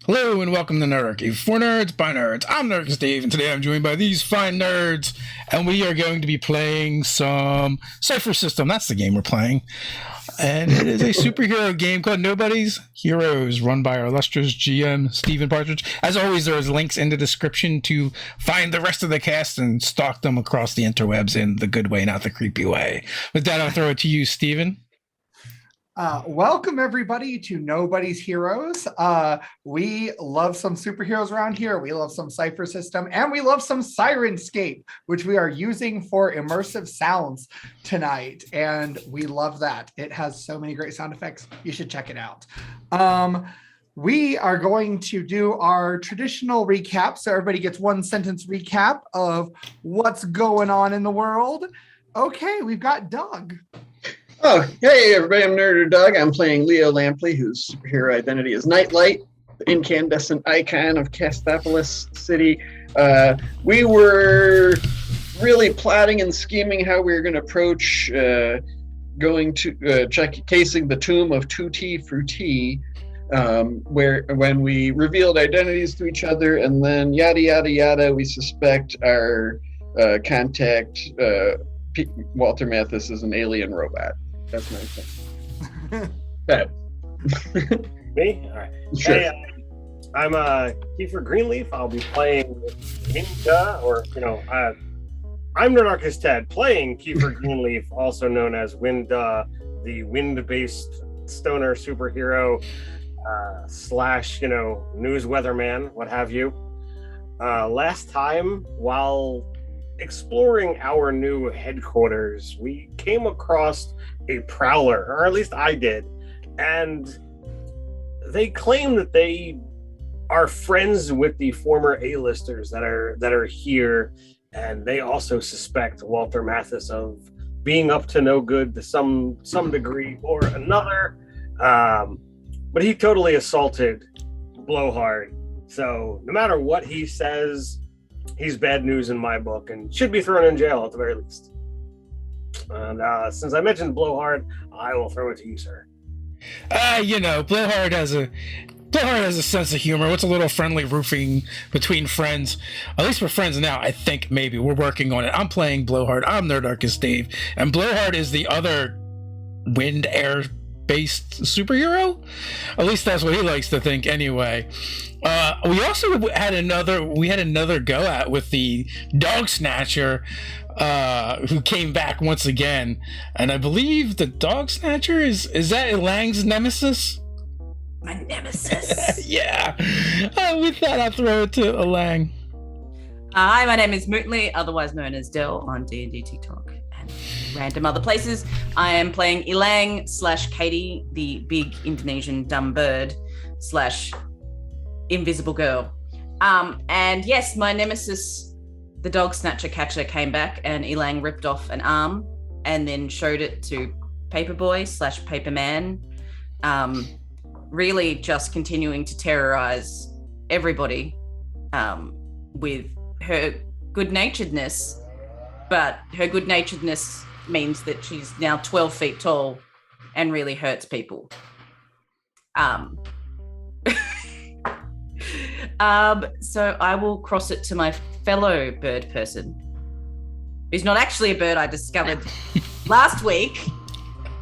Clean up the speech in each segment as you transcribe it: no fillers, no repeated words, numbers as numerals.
Hello and welcome to Nerdarchy. For nerds, by nerds. I'm Nerdarchy Steve, and today I'm joined by these fine nerds, and we are going to be playing some Cypher System. That's the game we're playing. And it is a superhero game called Nobody's Heroes, run by our illustrious GM, Steven Partridge. As always, there's links in the description to find the rest of the cast and stalk them across the interwebs in the good way, not the creepy way. With that, I'll throw it to you, Steven. Welcome everybody to Nobody's Heroes. We love some superheroes around here. We love some Cypher System, and we love some Sirenscape, which we are using for immersive sounds tonight. And we love that. It has so many great sound effects. You should check it out. We are going to do our traditional recap. So everybody gets one sentence recap of what's going on in the world. Okay, we've got Doug. Oh, hey everybody, I'm Nerder Doug. I'm playing Leo Lampley, whose superhero identity is Nightlight, the incandescent icon of Castopolis City. We were really plotting and scheming how we were going to approach going to casing the tomb of Tutti Frutti, when we revealed identities to each other, and then yada yada yada, we suspect our contact Walter Mathis is an alien robot. That's my thing. Me? All right. Sure. Hey, I'm Kiefer Greenleaf. I'll be playing Ninja, I'm Nerdarchy Ted, playing Kiefer Greenleaf, also known as Winda, the wind-based stoner superhero slash, news weatherman, what have you. Last time, while exploring our new headquarters, we came across a prowler, or at least I did, and they claim that they are friends with the former A-listers that are here, and they also suspect Walter Mathis of being up to no good to some degree or another. But he totally assaulted Blowhard, so no matter what he says, he's bad news in my book and should be thrown in jail at the very least. And since I mentioned Blowhard, I will throw it to you, sir. Blowhard has a sense of humor. What's a little friendly roofing between friends? At least we're friends now, I think. Maybe we're working on it. I'm playing Blowhard. I'm Nerdarchy Dave, and Blowhard is the other wind air based superhero. At least that's what he likes to think anyway. We also had another go at with the dog snatcher, who came back once again, and I believe the dog snatcher is that Elang's nemesis? My nemesis. Yeah. With that, I'll throw it to Elang. Hi, my name is Mootley, otherwise known as Del on D&D TikTok and random other places. I am playing Elang / Katie, the big Indonesian dumb bird / invisible girl. And yes, my nemesis, the dog snatcher catcher, came back, and Elang ripped off an arm and then showed it to Paperboy / Paperman, really just continuing to terrorize everybody with her good-naturedness. But her good-naturedness means that she's now 12 feet tall and really hurts people. So I will cross it to my fellow bird person, who's not actually a bird. I discovered last week,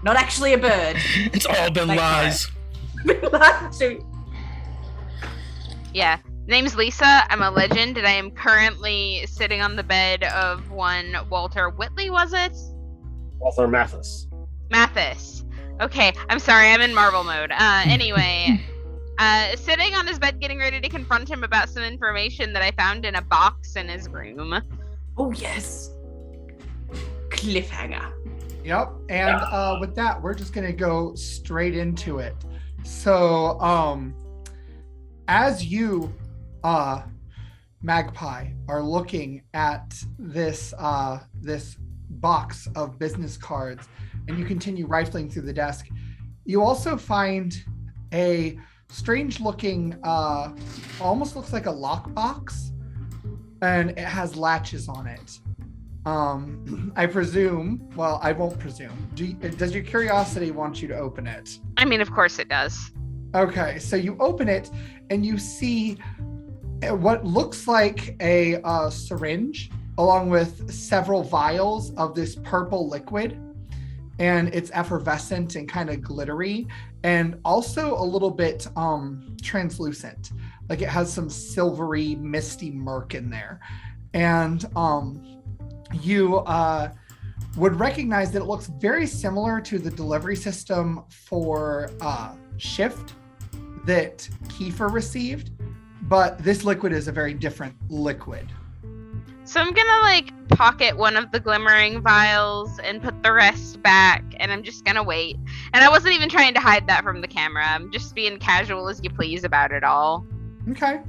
not actually a bird. It's all been lies. Yeah. Name's Lisa. I'm a legend, and I am currently sitting on the bed of one Walter Whitley, was it? Walter Mathis. Mathis. Okay, I'm sorry, I'm in Marvel mode. Anyway, sitting on his bed getting ready to confront him about some information that I found in a box in his room. Oh, yes. Cliffhanger. Yep. And with that, we're just going to go straight into it. So, as you, Magpie, are looking at this box of business cards, and you continue rifling through the desk, you also find a strange-looking, almost looks like a lockbox, and it has latches on it. I presume, well, I won't presume. Does your curiosity want you to open it? I mean, of course it does. Okay, so you open it and you see what looks like a syringe along with several vials of this purple liquid, and it's effervescent and kind of glittery and also a little bit translucent, like it has some silvery misty murk in there. And you would recognize that it looks very similar to the delivery system for Shift that Kiefer received, but this liquid is a very different liquid. So I'm gonna like pocket one of the glimmering vials and put the rest back, and I'm just gonna wait. And I wasn't even trying to hide that from the camera. I'm just being casual as you please about it all. Okay.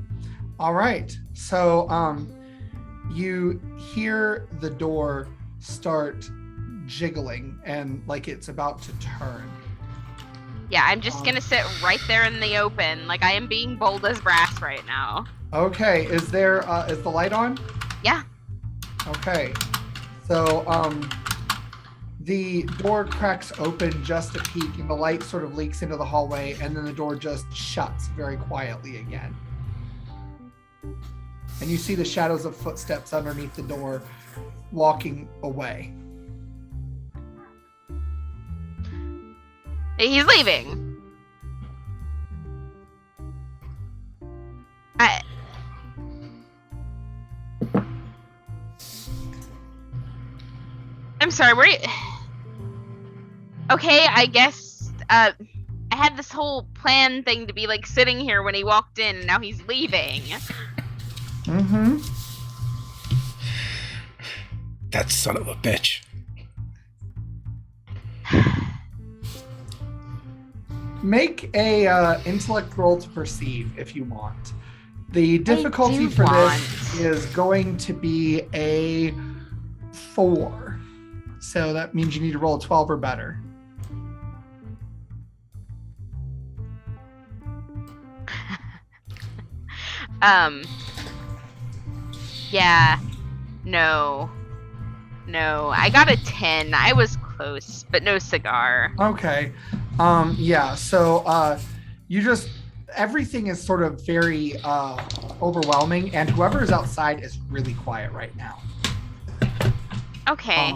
All right. So you hear the door start jiggling and like it's about to turn. Yeah, I'm just gonna sit right there in the open. Like I am being bold as brass right now. Okay. Is the light on? Yeah. Okay. So the door cracks open just a peek and the light sort of leaks into the hallway, and then the door just shuts very quietly again. And you see the shadows of footsteps underneath the door walking away. He's leaving. I'm sorry, were you... Okay, I guess, I had this whole plan thing to be, like, sitting here when he walked in, and now he's leaving. Mm-hmm. That son of a bitch. Make a intellect roll to perceive if you want. The difficulty for this is going to be a 4. So that means you need to roll a 12 or better. Yeah. No. I got a 10. I was close, but no cigar. Okay. Yeah, so you just, everything is sort of very overwhelming, and whoever is outside is really quiet right now. Okay.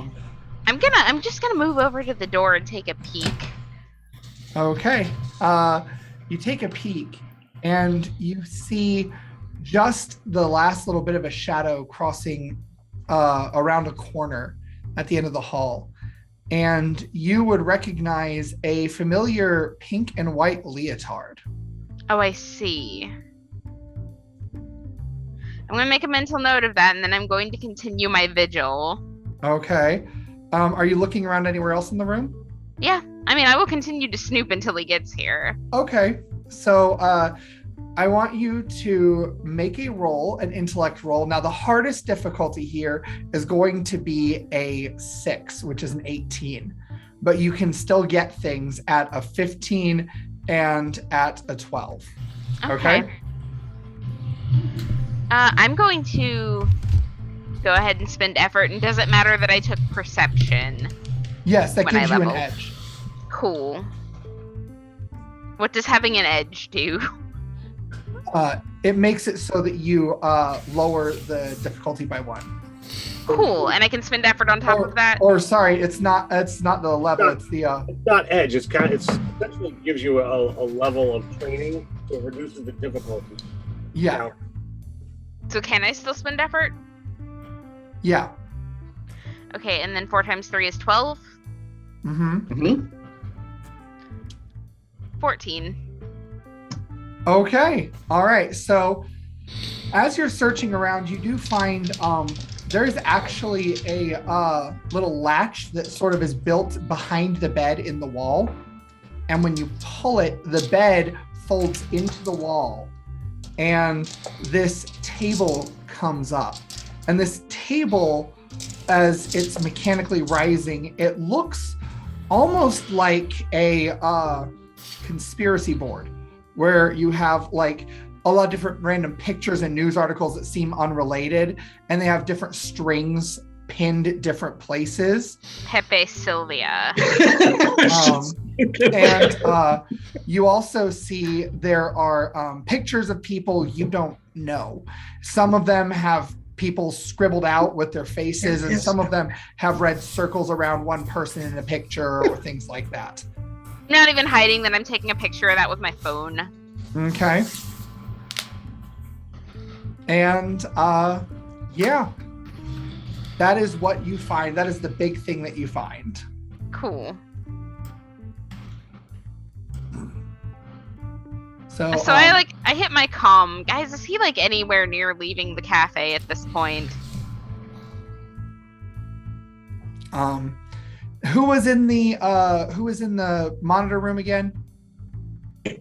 I'm just gonna move over to the door and take a peek. Okay. You take a peek and you see just the last little bit of a shadow crossing around a corner at the end of the hall. And you would recognize a familiar pink and white leotard. Oh, I see. I'm going to make a mental note of that, and then I'm going to continue my vigil. Okay. Are you looking around anywhere else in the room? Yeah. I mean, I will continue to snoop until he gets here. Okay. So I want you to make a roll, an intellect roll. Now, the hardest difficulty here is going to be a 6, which is an 18. But you can still get things at a 15 and at a 12. Okay? I'm going to go ahead and spend effort, and does it matter that I took perception? Yes, that when gives I you an leveled? edge. Cool. What does having an edge do? It makes it so that you lower the difficulty by 1. Cool, and I can spend effort on top of that? Or sorry, it's not the level, it's the It's not edge. It's essentially gives you a level of training. It reduces the difficulty. yeah. So can I still spend effort? Yeah. Okay, and then 4 times 3 is 12? Mm-hmm. 14. Okay. All right. So as you're searching around, you do find there's actually a little latch that sort of is built behind the bed in the wall. And when you pull it, the bed folds into the wall and this table comes up. And this table, as it's mechanically rising, it looks almost like a conspiracy board where you have like a lot of different random pictures and news articles that seem unrelated, and they have different strings pinned different places. Pepe Sylvia. And you also see there are pictures of people you don't know. Some of them have people scribbled out with their faces, and some of them have red circles around one person in the picture or things like that. I'm not even hiding that I'm taking a picture of that with my phone. Okay. And yeah, that is what you find. That is the big thing that you find. Cool. So I hit my comm. Guys, is he like anywhere near leaving the cafe at this point? who was in the monitor room again?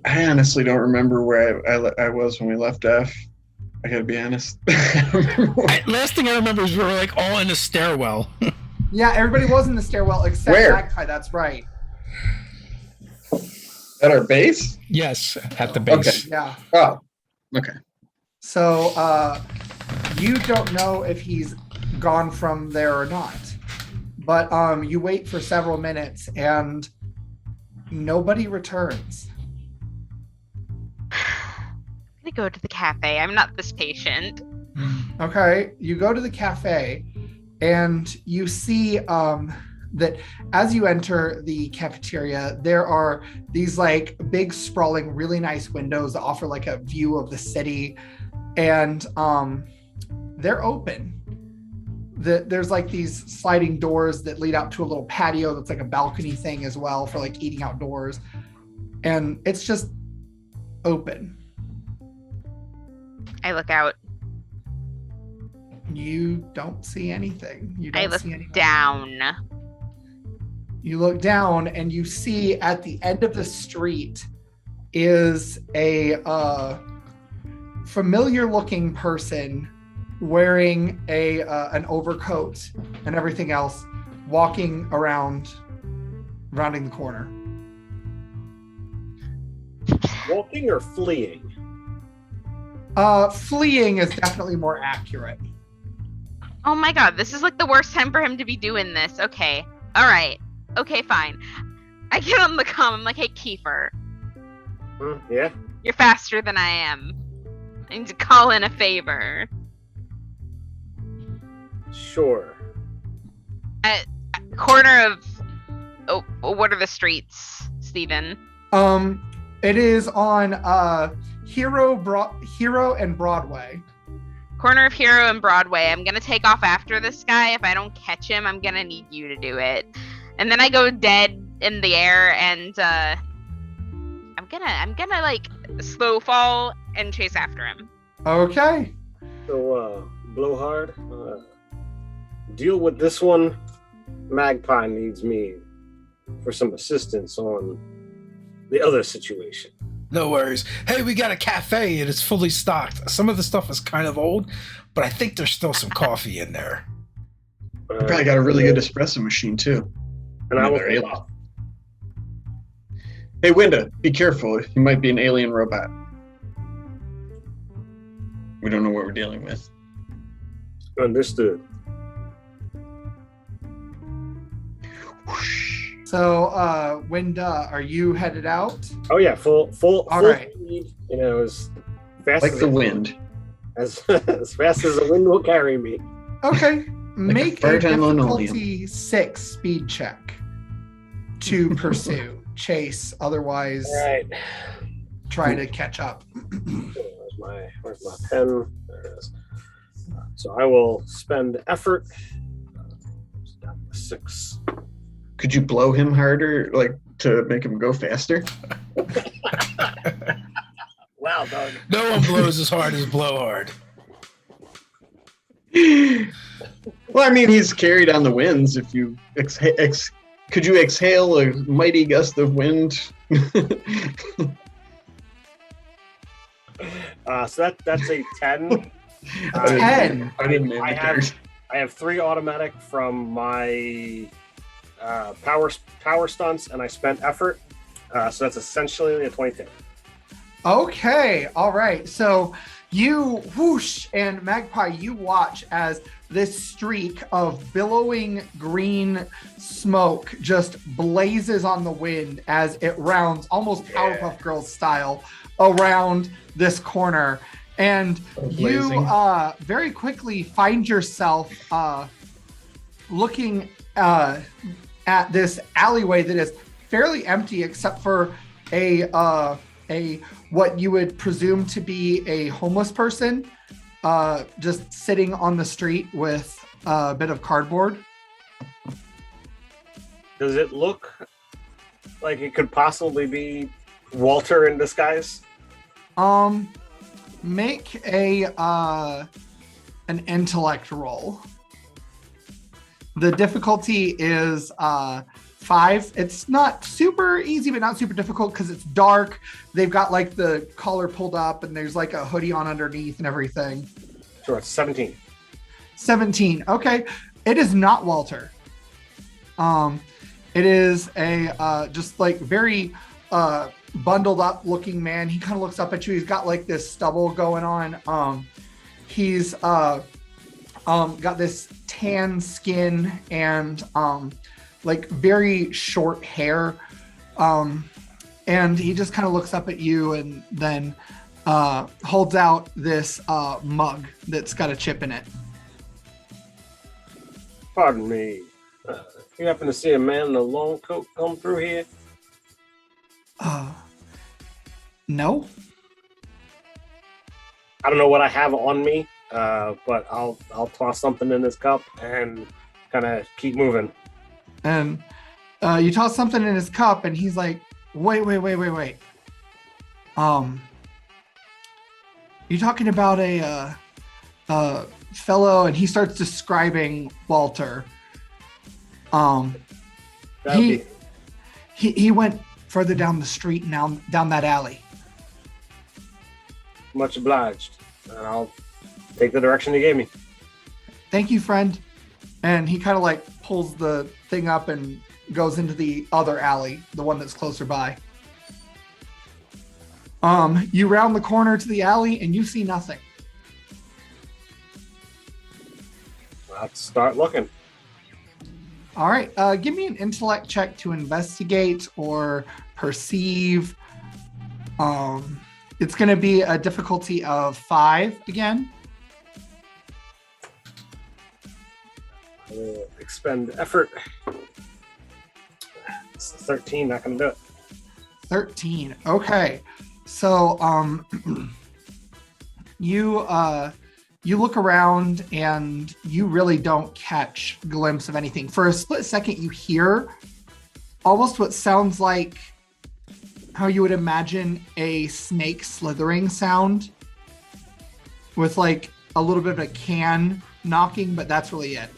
I honestly don't remember where I was when we left F. I gotta be honest. Last thing I remember is we were like all in a stairwell. Yeah, everybody was in the stairwell except Where? that guy. That's right. At our base? Yes, at the base. Okay. Yeah. Oh, okay. So you don't know if he's gone from there or not. But you wait for several minutes and nobody returns. I'm gonna go to the cafe. I'm not this patient. Okay, you go to the cafe and you see that as you enter the cafeteria, there are these like big sprawling, really nice windows that offer like a view of the city, and they're open. There's like these sliding doors that lead out to a little patio that's like a balcony thing as well for like eating outdoors, and it's just open. I look out. You don't see anything. You don't I look see anything. down. You look down and you see at the end of the street is a familiar looking person wearing an overcoat and everything else, walking around, rounding the corner. Walking or fleeing? Fleeing is definitely more accurate. Oh my god, this is like the worst time for him to be doing this. Okay. Alright. Okay, fine. I get on the comm. I'm like, hey, Kiefer. Yeah? You're faster than I am. I need to call in a favor. Sure. Corner of... Oh, what are the streets, Steven? It is on Hero and Broadway. Corner of Hero and Broadway. I'm gonna take off after this guy. If I don't catch him, I'm gonna need you to do it. And then I go dead in the air, and I'm gonna like slow fall and chase after him. Okay. So, Blowhard, deal with this one. Magpie needs me for some assistance on the other situation. No worries. Hey, we got a cafe and it's fully stocked. Some of the stuff is kind of old, but I think there's still some coffee in there. Probably got a really good espresso machine too. And I will Another alien. Hey, Winda, be careful. You might be an alien robot. We don't know what we're dealing with. Understood. So, Winda, are you headed out? Oh yeah, full All right. speed. You know, as fast Like as the wind. as fast as the wind will carry me. Okay. Make a fertile difficulty 6 speed check to pursue, chase, otherwise All right. try to catch up. Where's my pen? There it is. So I will spend effort. Down to 6. Could you blow him harder, like to make him go faster? Wow, dog. No one blows as hard as Blowhard. Well, I mean, he's carried on the winds. If you could you exhale a mighty gust of wind? So that's a 10. 10. I didn't mean I have 3 automatic from my power stunts, and I spent effort. So that's essentially a 22. Okay. All right. So You whoosh, and Magpie, you watch as this streak of billowing green smoke just blazes on the wind as it rounds almost Powerpuff Girls style around this corner. And you very quickly find yourself looking at this alleyway that is fairly empty except for a what you would presume to be a homeless person just sitting on the street with a bit of cardboard. Does it look like it could possibly be Walter in disguise? Make an intellect roll. The difficulty is 5. It's not super easy, but not super difficult because it's dark. They've got like the collar pulled up and there's like a hoodie on underneath and everything. Sure, it's 17. 17. Okay. It is not Walter. It is a just like very bundled up looking man. He kind of looks up at you. He's got like this stubble going on. He's got this tan skin and like very short hair. And he just kind of looks up at you and then holds out this mug that's got a chip in it. Pardon me. You happen to see a man in a long coat come through here? No. I don't know what I have on me, but I'll toss something in his cup and kind of keep moving. And you toss something in his cup, and he's like, "Wait. You talking about a fellow?" And he starts describing Walter. He went further down the street and down that alley. Much obliged. And I'll take the direction you gave me. Thank you, friend. And he kind of like pulls the thing up and goes into the other alley, the one that's closer by. You round the corner to the alley and you see nothing. Let's start looking. All right, give me an intellect check to investigate or perceive. It's going to be a difficulty of 5 again. I will expend effort. It's 13, not going to do it. 13. Okay. So you look around and you really don't catch a glimpse of anything. For a split second, you hear almost what sounds like how you would imagine a snake slithering sound with like a little bit of a can knocking, but that's really it.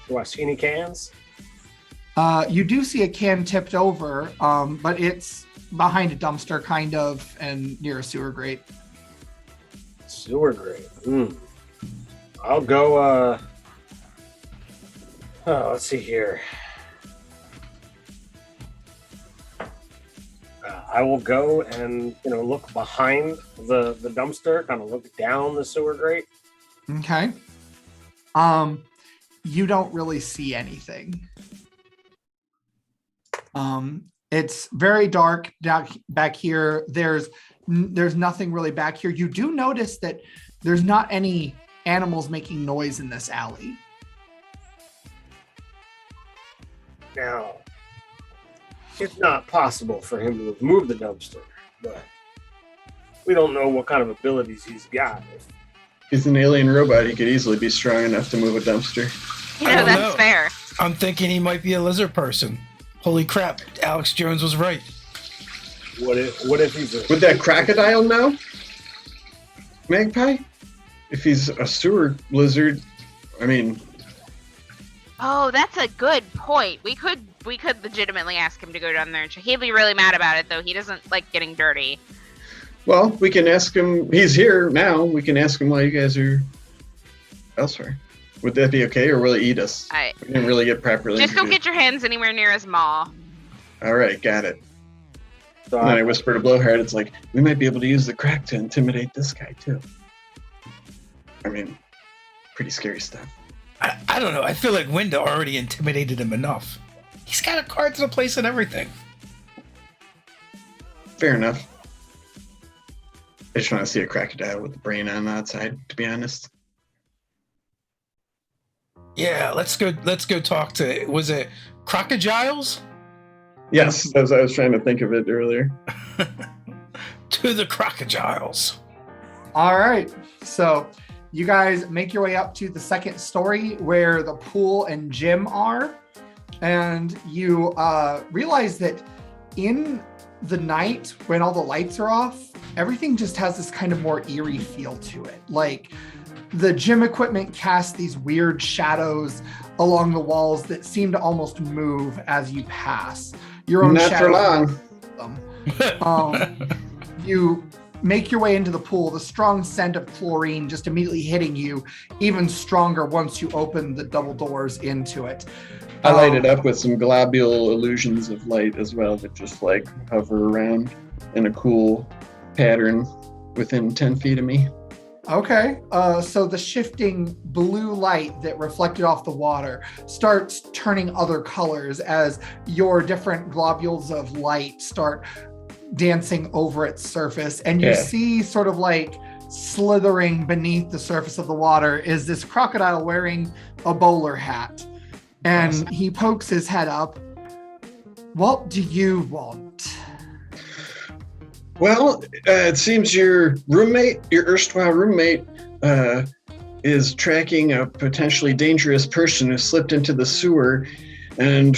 Do I see any cans? You do see a can tipped over, but it's behind a dumpster kind of and near a sewer grate. Sewer grate. I'll go, let's see here. I will go and, look behind the dumpster, kind of look down the sewer grate. Okay. You don't really see anything. It's very dark back here. There's nothing really back here. You do notice that there's not any animals making noise in this alley. Now, it's not possible for him to have moved the dumpster, but we don't know what kind of abilities he's got. He's an alien robot. He could easily be strong enough to move a dumpster. That's fair. I'm thinking he might be a lizard person. Holy crap, Alex Jones was right. What if he's Would that crocodile know? Magpie? If he's a sewer lizard, I mean... Oh, that's a good point. We could legitimately ask him to go down there and check. He'd be really mad about it, though. He doesn't like getting dirty. Well, we can ask him. He's here now. We can ask him while you guys are elsewhere. Would that be okay, or will he eat us? We didn't really get properly Just don't get your hands anywhere near his maw. All right, got it. So And then I whisper to Blowhard, it's like, we might be able to use the crack to intimidate this guy too. I mean, pretty scary stuff. I don't know. I feel like Winda already intimidated him enough. He's got a card to the place and everything. Fair enough. I just want to see a crocodile with the brain on the outside, to be honest. Yeah, let's go talk to, was it crocodiles? Yes, as I was trying to think of it earlier. To the crocodiles. All right. So you guys make your way up to the second story where the pool and gym are. And you realize that in the night, when all the lights are off, everything just has this kind of more eerie feel to it. Like the gym equipment casts these weird shadows along the walls that seem to almost move as you pass. Your own Not shadow. for long. You make your way into the pool, the strong scent of chlorine just immediately hitting you, even stronger once you open the double doors into it. I light it up with some globule illusions of light as well that just like hover around in a cool pattern within 10 feet of me. Okay, so the shifting blue light that reflected off the water starts turning other colors as your different globules of light start dancing over its surface. And you see sort of like slithering beneath the surface of the water is this crocodile wearing a bowler hat. And he pokes his head up. What do you want? Well, it seems your erstwhile roommate, is tracking a potentially dangerous person who slipped into the sewer, and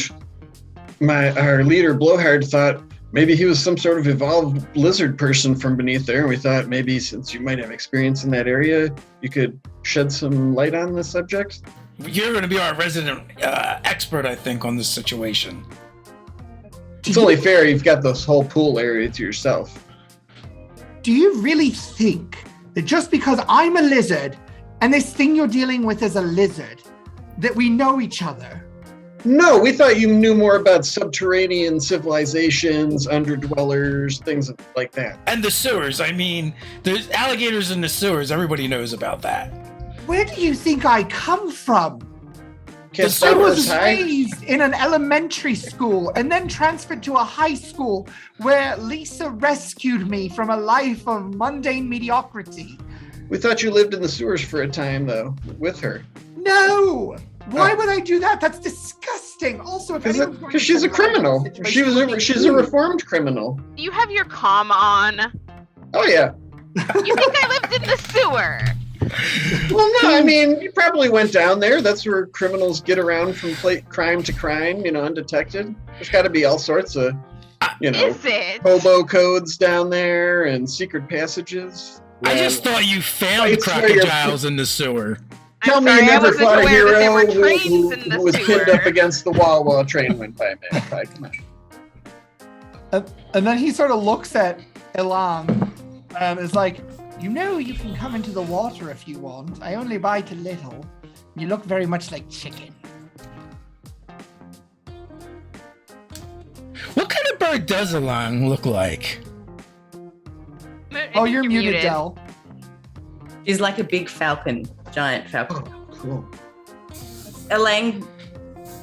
our leader Blowhard thought maybe he was some sort of evolved lizard person from beneath there, and we thought maybe since you might have experience in that area, you could shed some light on the subject. You're going to be our resident expert, I think, on this situation. It's only fair you've got this whole pool area to yourself. Do you really think that just because I'm a lizard and this thing you're dealing with is a lizard, that we know each other? No, we thought you knew more about subterranean civilizations, underdwellers, things like that. And the sewers. I mean, there's alligators in the sewers. Everybody knows about that. Where do you think I come from? Guess I that was was high. raised in an elementary school and then transferred to a high school where Lisa rescued me from a life of mundane mediocrity. We thought you lived in the sewers for a time, though, with her. No! Why would I do that? That's disgusting. Also, if anyone's going Because to she's a survive this criminal. situation, She's a reformed criminal. You have your comm on. Oh yeah. You think I lived in the sewer? Well, no, I mean, you probably went down there. That's where criminals get around from crime to crime, undetected. There's got to be all sorts of, Is it? hobo codes down there and secret passages. I just thought you found It's where you're- crocodiles in the sewer. Tell I'm me sorry, you I never wasn't fought a aware that there hero were trains who in the was pinned sewer. up against the wall while a train went by, man. Come on. And then he sort of looks at Elan and is like, you can come into the water if you want. I only bite a little. You look very much like chicken. What kind of bird does Elang look like? Oh, you're muted, Del. She's like a big falcon, giant falcon. Oh, cool. Elang,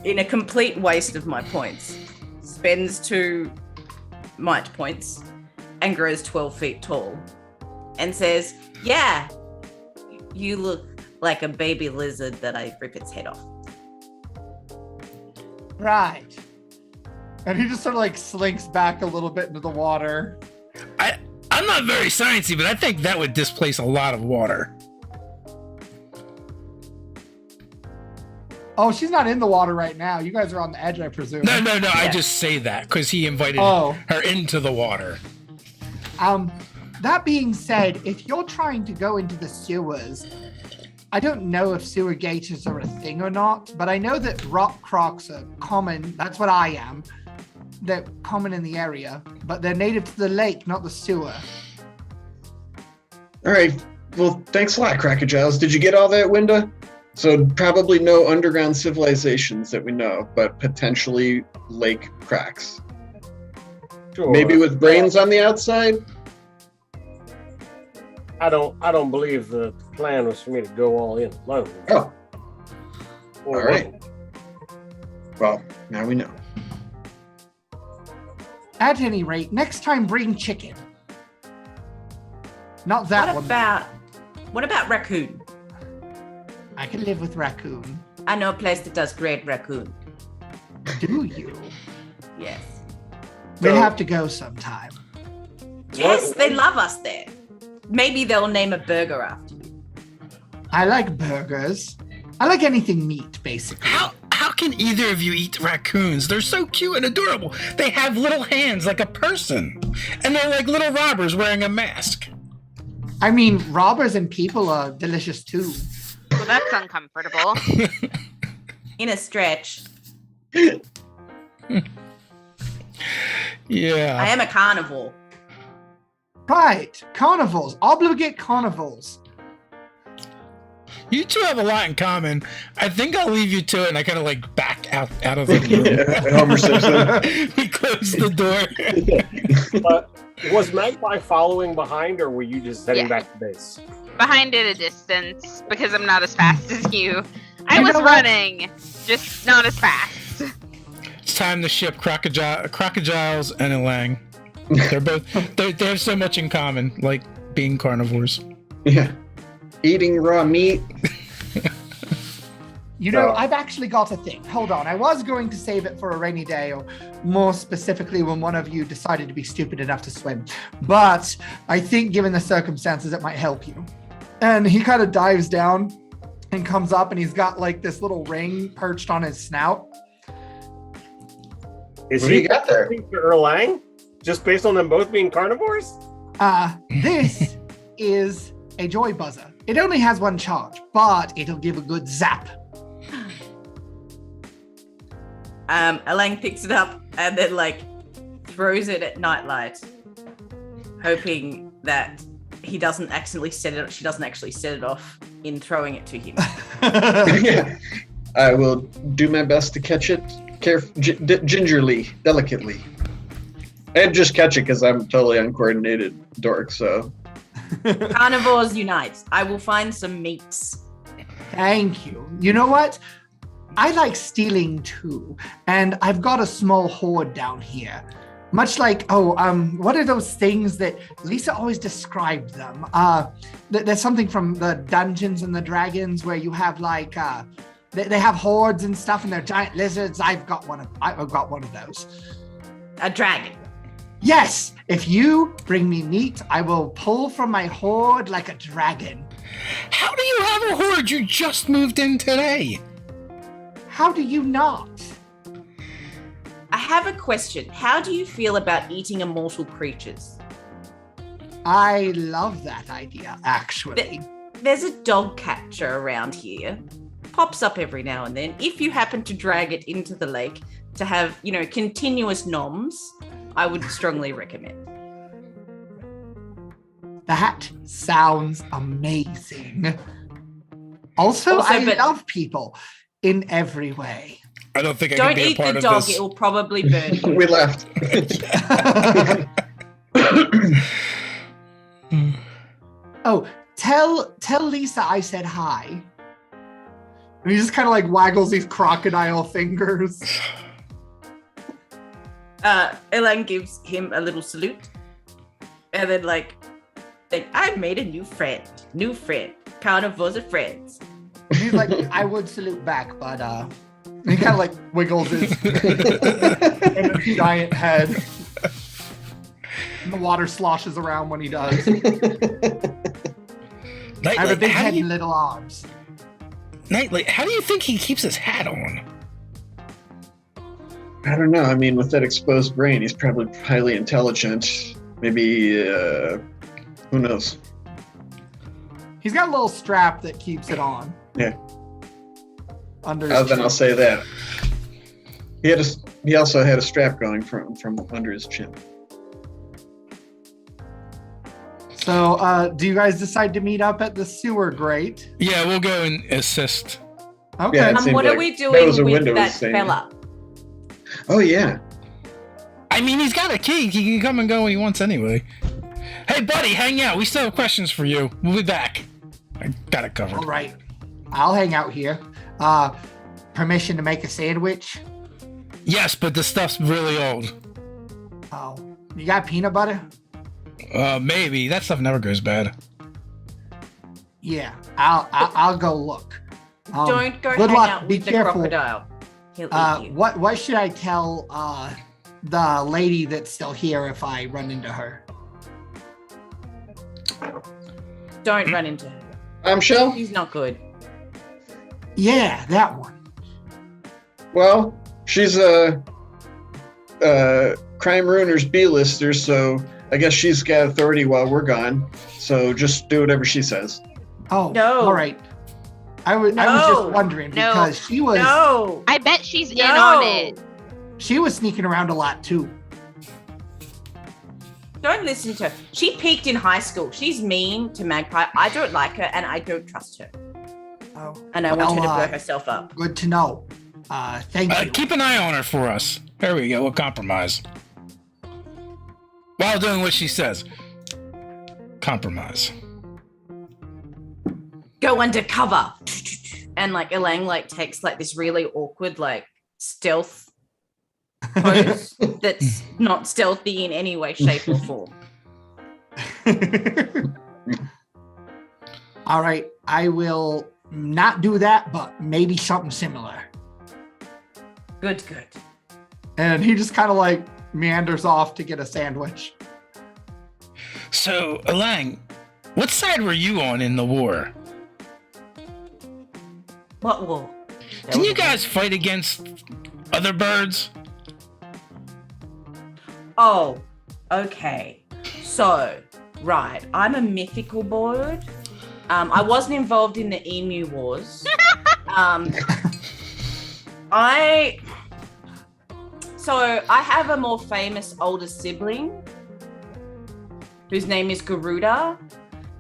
in a complete waste of my points, spends 2 might points and grows 12 feet tall and says, yeah, you look like a baby lizard that I rip its head off. Right. And he just sort of like slinks back a little bit into the water. I'm not very sciencey, but I think that would displace a lot of water. Oh, she's not in the water right now. You guys are on the edge, I presume. No, Yeah. I just say that because he invited Oh. her into the water. That being said, if you're trying to go into the sewers, I don't know if sewer gators are a thing or not, but I know that rock crocs are common. That's what I am. They're common in the area, but they're native to the lake, not the sewer. All right. Well, thanks a lot, crocodiles. Did you get all that, Winda? So probably no underground civilizations that we know, but potentially lake cracks. Sure. Maybe with brains on the outside? I don't believe the plan was for me to go all in alone. Oh, Or all right. Well, now we know. At any rate, next time bring chicken. Not that What one. what about raccoon? I can live with raccoon. I know a place that does great raccoon. Do you? Yes. We'll So- have to go sometime. Yes, they love us there. Maybe they'll name a burger after you. I like burgers. I like anything meat, basically. How can either of you eat raccoons? They're so cute and adorable. They have little hands like a person. And they're like little robbers wearing a mask. I mean, robbers and people are delicious too. Well, that's uncomfortable. In a stretch. Yeah. I am a carnivore. Right, carnivals, obligate carnivals. You two have a lot in common. I think I'll leave you to it, and I kind of like back out of the room. Homer Simpson. We close the door. Was Magpie following behind, or were you just heading Yeah. back to base? Behind at a distance because I'm not as fast as you. I You was know what? running, just not as fast. It's time to ship crocodiles and Elang. They're both. They have so much in common, like being carnivores. Yeah. Eating raw meat. You know, I've actually got a thing. Hold on. I was going to save it for a rainy day, or more specifically, when one of you decided to be stupid enough to swim. But I think, given the circumstances, it might help you. And he kind of dives down and comes up, and he's got like this little ring perched on his snout. Is What do he you got there? Erlang? Just based on them both being carnivores? This is a joy buzzer. It only has one charge, but it'll give a good zap. Elang picks it up and then like throws it at Nightlight, hoping that he doesn't accidentally set it. She doesn't actually set it off in throwing it to him. Yeah. I will do my best to catch it gingerly, delicately. And just catch it because I'm totally uncoordinated dork, so. Carnivores unite. I will find some meats. Thank you. You know what? I like stealing too, and I've got a small hoard down here. Much like, what are those things that Lisa always described them? There's something from the Dungeons and the Dragons where you have like, they have hordes and stuff, and they're giant lizards. I've got one of those. A dragon. Yes, if you bring me meat, I will pull from my hoard like a dragon. How do you have a horde? You just moved in today. How do you not? I have a question. How do you feel about eating immortal creatures? I love that idea, actually. There's a dog catcher around here. Pops up every now and then. If you happen to drag it into the lake to have, continuous noms, I would strongly recommend. That sounds amazing. Also, I love people in every way. I don't think I Don't can be a eat part the of dog, this. it will probably burn you. We left. Oh, tell Lisa I said hi. And he just kind of like waggles these crocodile fingers. Elan gives him a little salute. And then like I've made a new friend. Carnivores are friends. He's like, I would salute back, but he kind of like wiggles his giant head. And the water sloshes around when he does. I have a big head and little arms. Nightly, how do you think he keeps his hat on? I don't know. I mean, with that exposed brain, he's probably highly intelligent. Maybe, who knows? He's got a little strap that keeps it on. Yeah. Under his Then chin. I'll say that. He also had a strap going from under his chin. So, do you guys decide to meet up at the sewer grate? Yeah, we'll go and assist. Okay. Yeah, it seemed What like are we there doing was a with window that saying- fella? Oh yeah. I mean, he's got a key. He can come and go when he wants anyway. Hey, buddy, hang out. We still have questions for you. We'll be back. I got it covered. All right. I'll hang out here. Permission to make a sandwich? Yes, but the stuff's really old. Oh, you got peanut butter? Maybe. That stuff never goes bad. Yeah, I'll go look. Don't go good hang luck. out Be with the careful. crocodile. He'll eat you. What should I tell the lady that's still here if I run into her? Don't run into her. Shell? He's not good. Yeah, that one. Well, she's a crime ruiner's B-lister, so I guess she's got authority while we're gone. So just do whatever she says. Oh, No. all right. I was just wondering No. because she was No. I bet she's in on it. she was sneaking around a lot too. Don't listen to her. She peaked in high school. She's mean to Magpie. I don't like her and I don't trust her. Oh, And I want her to well, blow herself up. good to know. Thank you. Keep an eye on her for us. There we go. We'll compromise. While doing what she says. Compromise. Go undercover. And like Elang like takes like this really awkward like stealth pose that's not stealthy in any way, shape, or form. All right, I will not do that, but maybe something similar. Good. And he just kind of like meanders off to get a sandwich. So, Elang, what side were you on in the war? What war? Didn't you guys fight against other birds? Oh, okay. So, right, I'm a mythical bird. I wasn't involved in the Emu Wars. I have a more famous older sibling whose name is Garuda,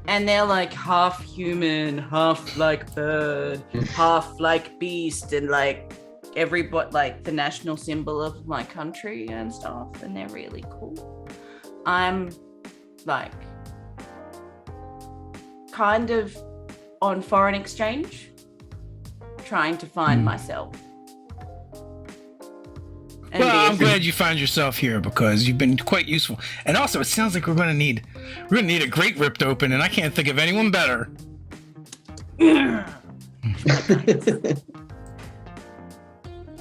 and they're like half human, half like bird, half like beast, and like everybody like the national symbol of my country and stuff, and they're really cool. I'm like kind of on foreign exchange, trying to find myself. And Well, I'm be a- glad you found yourself here because you've been quite useful. And also, it sounds like we're gonna need a grate ripped open, and I can't think of anyone better.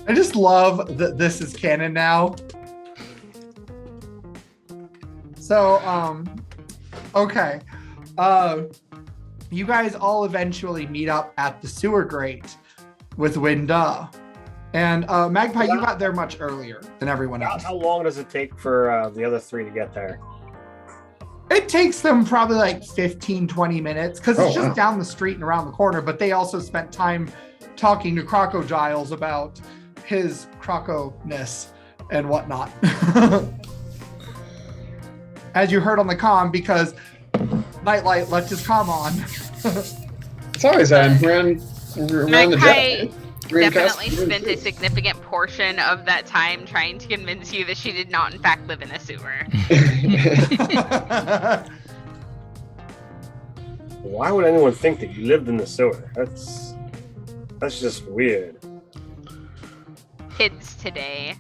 I just love that this is canon now. So, okay. You guys all eventually meet up at the sewer grate with Winda. And Magpie, you got there much earlier than everyone else. How long does it take for the other three to get there? It takes them probably like 15, 20 minutes because it's Oh, just wow. down the street and around the corner. But they also spent time talking to Crocodiles about his croco-ness and whatnot. As you heard on the comm, because Nightlight left his comm on. It's always on. We're on the Magpie jet. We're in definitely costume. spent a significant portion of that time trying to convince you that she did not, in fact, live in a sewer. Why would anyone think that you lived in the sewer? That's just weird. Kids today.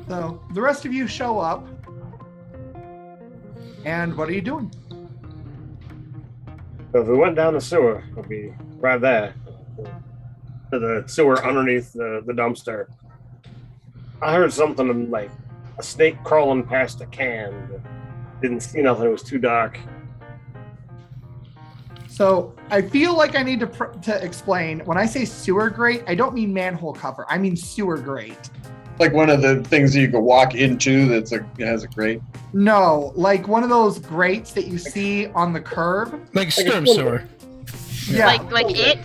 So the rest of you show up. And what are you doing? So if we went down the sewer, we'll be right there. To the sewer underneath the dumpster. I heard something like a snake crawling past a can, but didn't see nothing. It was too dark. So I feel like I need to explain. When I say sewer grate, I don't mean manhole cover. I mean sewer grate. Like one of the things that you could walk into that has a grate. No, like one of those grates that you see on the curb. Like storm sewer. Yeah, Like it.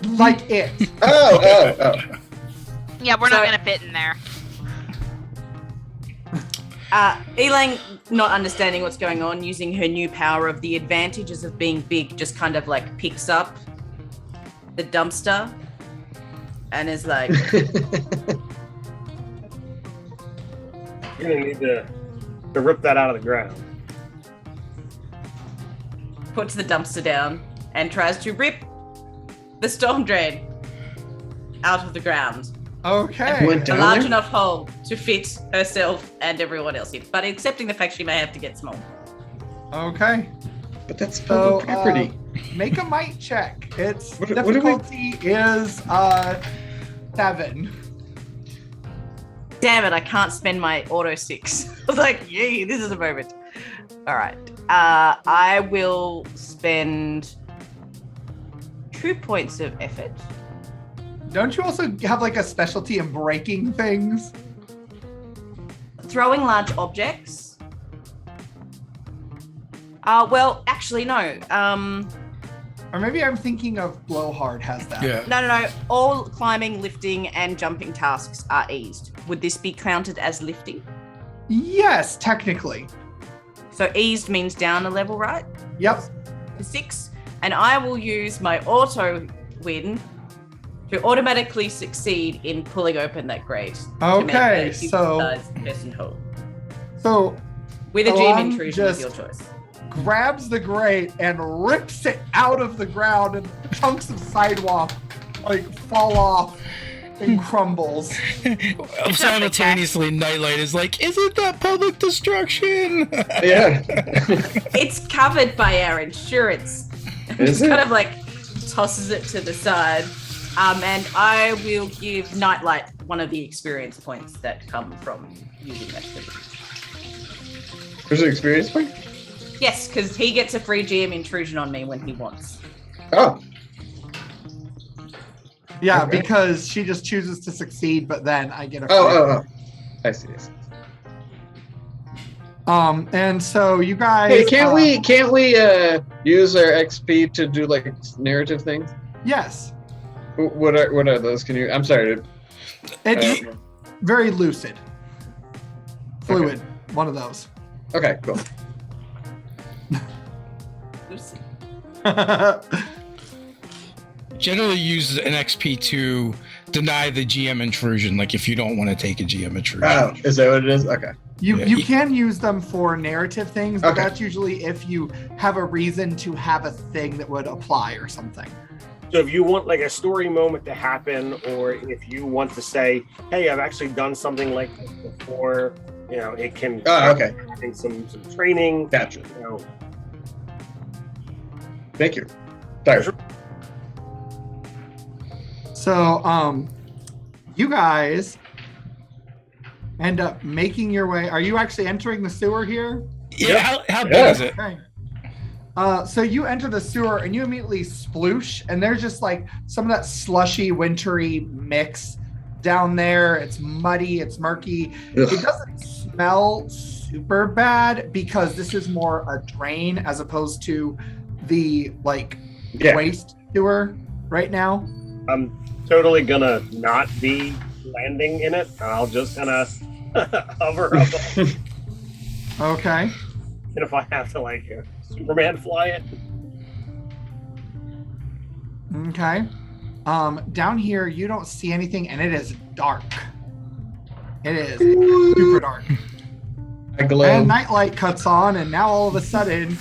like it. Oh. Yeah, we're not So- gonna fit in there. Elang, not understanding what's going on, using her new power of the advantages of being big, just kind of like picks up the dumpster and is like, You're gonna need to rip that out of the ground. Puts the dumpster down and tries to rip the storm drain out of the ground. Okay. Went A down large there? enough hole to fit herself and everyone else in, but accepting the fact she may have to get small. Okay. But that's So, public property. make a might check. Its What do we- difficulty is 7. Damn it, I can't spend my auto 6. I was like, yay, this is a moment. All right. I will spend 2 points of effort. Don't you also have like a specialty in breaking things? Throwing large objects. Well, actually, no. Or maybe I'm thinking of Blowhard has that. Yeah. No. All climbing, lifting, and jumping tasks are eased. Would this be counted as lifting? Yes, technically. So eased means down a level, right? Yep. 6. And I will use my auto win to automatically succeed in pulling open that grate. to make Okay, a so human-sized person whole. so With a GM Alon intrusion is just- your choice. grabs the grate and rips it out of the ground, and chunks of sidewalk like fall off and crumbles. Simultaneously, Nightlight is like, isn't that public destruction? Yeah. It's covered by our insurance. Is Just kind it? of like tosses it to the side. And I will give Nightlight one of the experience points that come from using that ability. There's an experience point? Yes, because he gets a free GM intrusion on me when he wants. Oh. Yeah, Okay. because she just chooses to succeed, but then I get a Oh. I see. And so you guys Hey, can't we use our XP to do like narrative things? Yes. What are those? Can you? I'm sorry. It's very lucid. Fluid. One of those. Okay, cool. Lucy. Generally uses an XP to deny the GM intrusion, like if you don't want to take a GM intrusion. Oh, is that what it is? Okay. You Yeah. you can use them for narrative things, but Okay. that's usually if you have a reason to have a thing that would apply or something. So if you want like a story moment to happen, or if you want to say, "Hey, I've actually done something like this before," it can. Oh, okay. Having some training. Gotcha. You know, Thank you. Sorry. So you guys end up making your way. Are you actually entering the sewer here? Yeah, how big Yeah. is it? Okay. So you enter the sewer and you immediately sploosh, and there's just like some of that slushy, wintry mix down there. It's muddy, it's murky. Ugh. It doesn't smell super bad because this is more a drain as opposed to the like Yeah. waste sewer right now. I'm totally gonna not be landing in it. I'll just kind of hover up, Okay. and if I have to like Superman fly it. Okay. Down here you don't see anything, and it is dark. It is super dark. I glow. And nightlight cuts on, and now all of a sudden,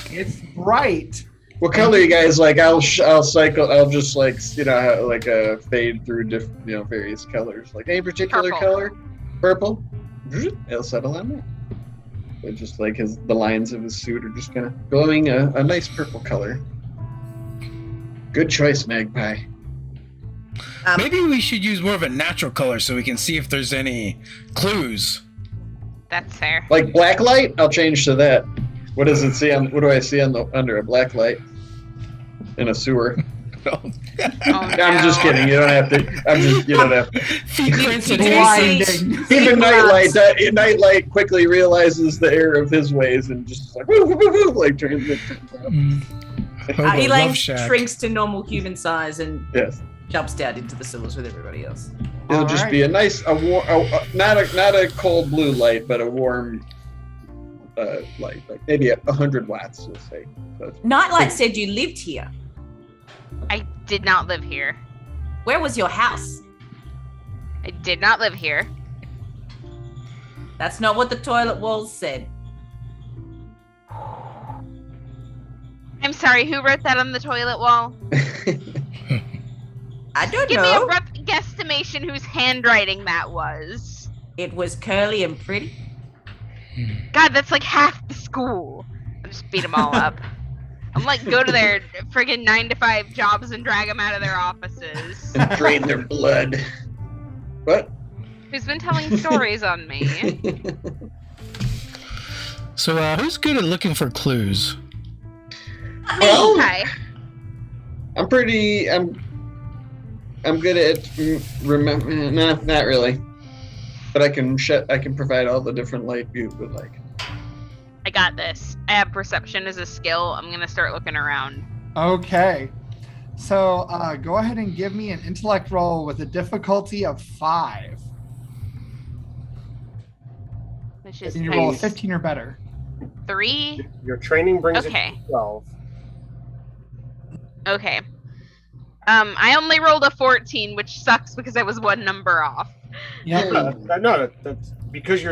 it's bright. What color you guys like? I'll cycle. I'll just like fade through various colors. Like any particular Purple. color? Purple. It'll settle on there. So just like the lines of his suit are just kind of glowing a nice purple color. Good choice, Magpie. Maybe we should use more of a natural color so we can see if there's any clues. That's fair. Like black light, I'll change to that. What does it see on? What do I see under a black light in a sewer? Oh, I'm just no. kidding. You don't have to. You don't have to. Feet prints and Blinding. Even Nightlight quickly realizes the error of his ways and just like woo, woo, woo, woo, like turns it. Elaine Love Shack. shrinks to normal human size and Yes, jumps down into the sewers with everybody else. it'll All just right. be a nice, not a cold blue light, but a warm light, like maybe 100 watts, let's say. So it's- Nightlight said you lived here. I did not live here. Where was your house? I did not live here. That's not what the toilet walls said. I'm sorry, who wrote that on the toilet wall? I don't Give me a know. rough guesstimation whose handwriting that was. It was curly and pretty. God, that's like half the school. I just beat them all up. I'm like, go to their friggin' 9-to-5 jobs and drag them out of their offices. And drain their blood. What? Who's been telling stories on me? So, who's good at looking for clues? Well, Hi. I'm good at remember. Nah, not really. But I can provide all the different light you would like. I got this. I have perception as a skill. I'm gonna start looking around. Okay. So go ahead and give me an intellect roll with a difficulty of 5. Which is And you roll a 15 or better. 3. Your training brings Okay. it to 12. Okay. I only rolled a 14, which sucks because I was one number off. Yeah. No, that's because you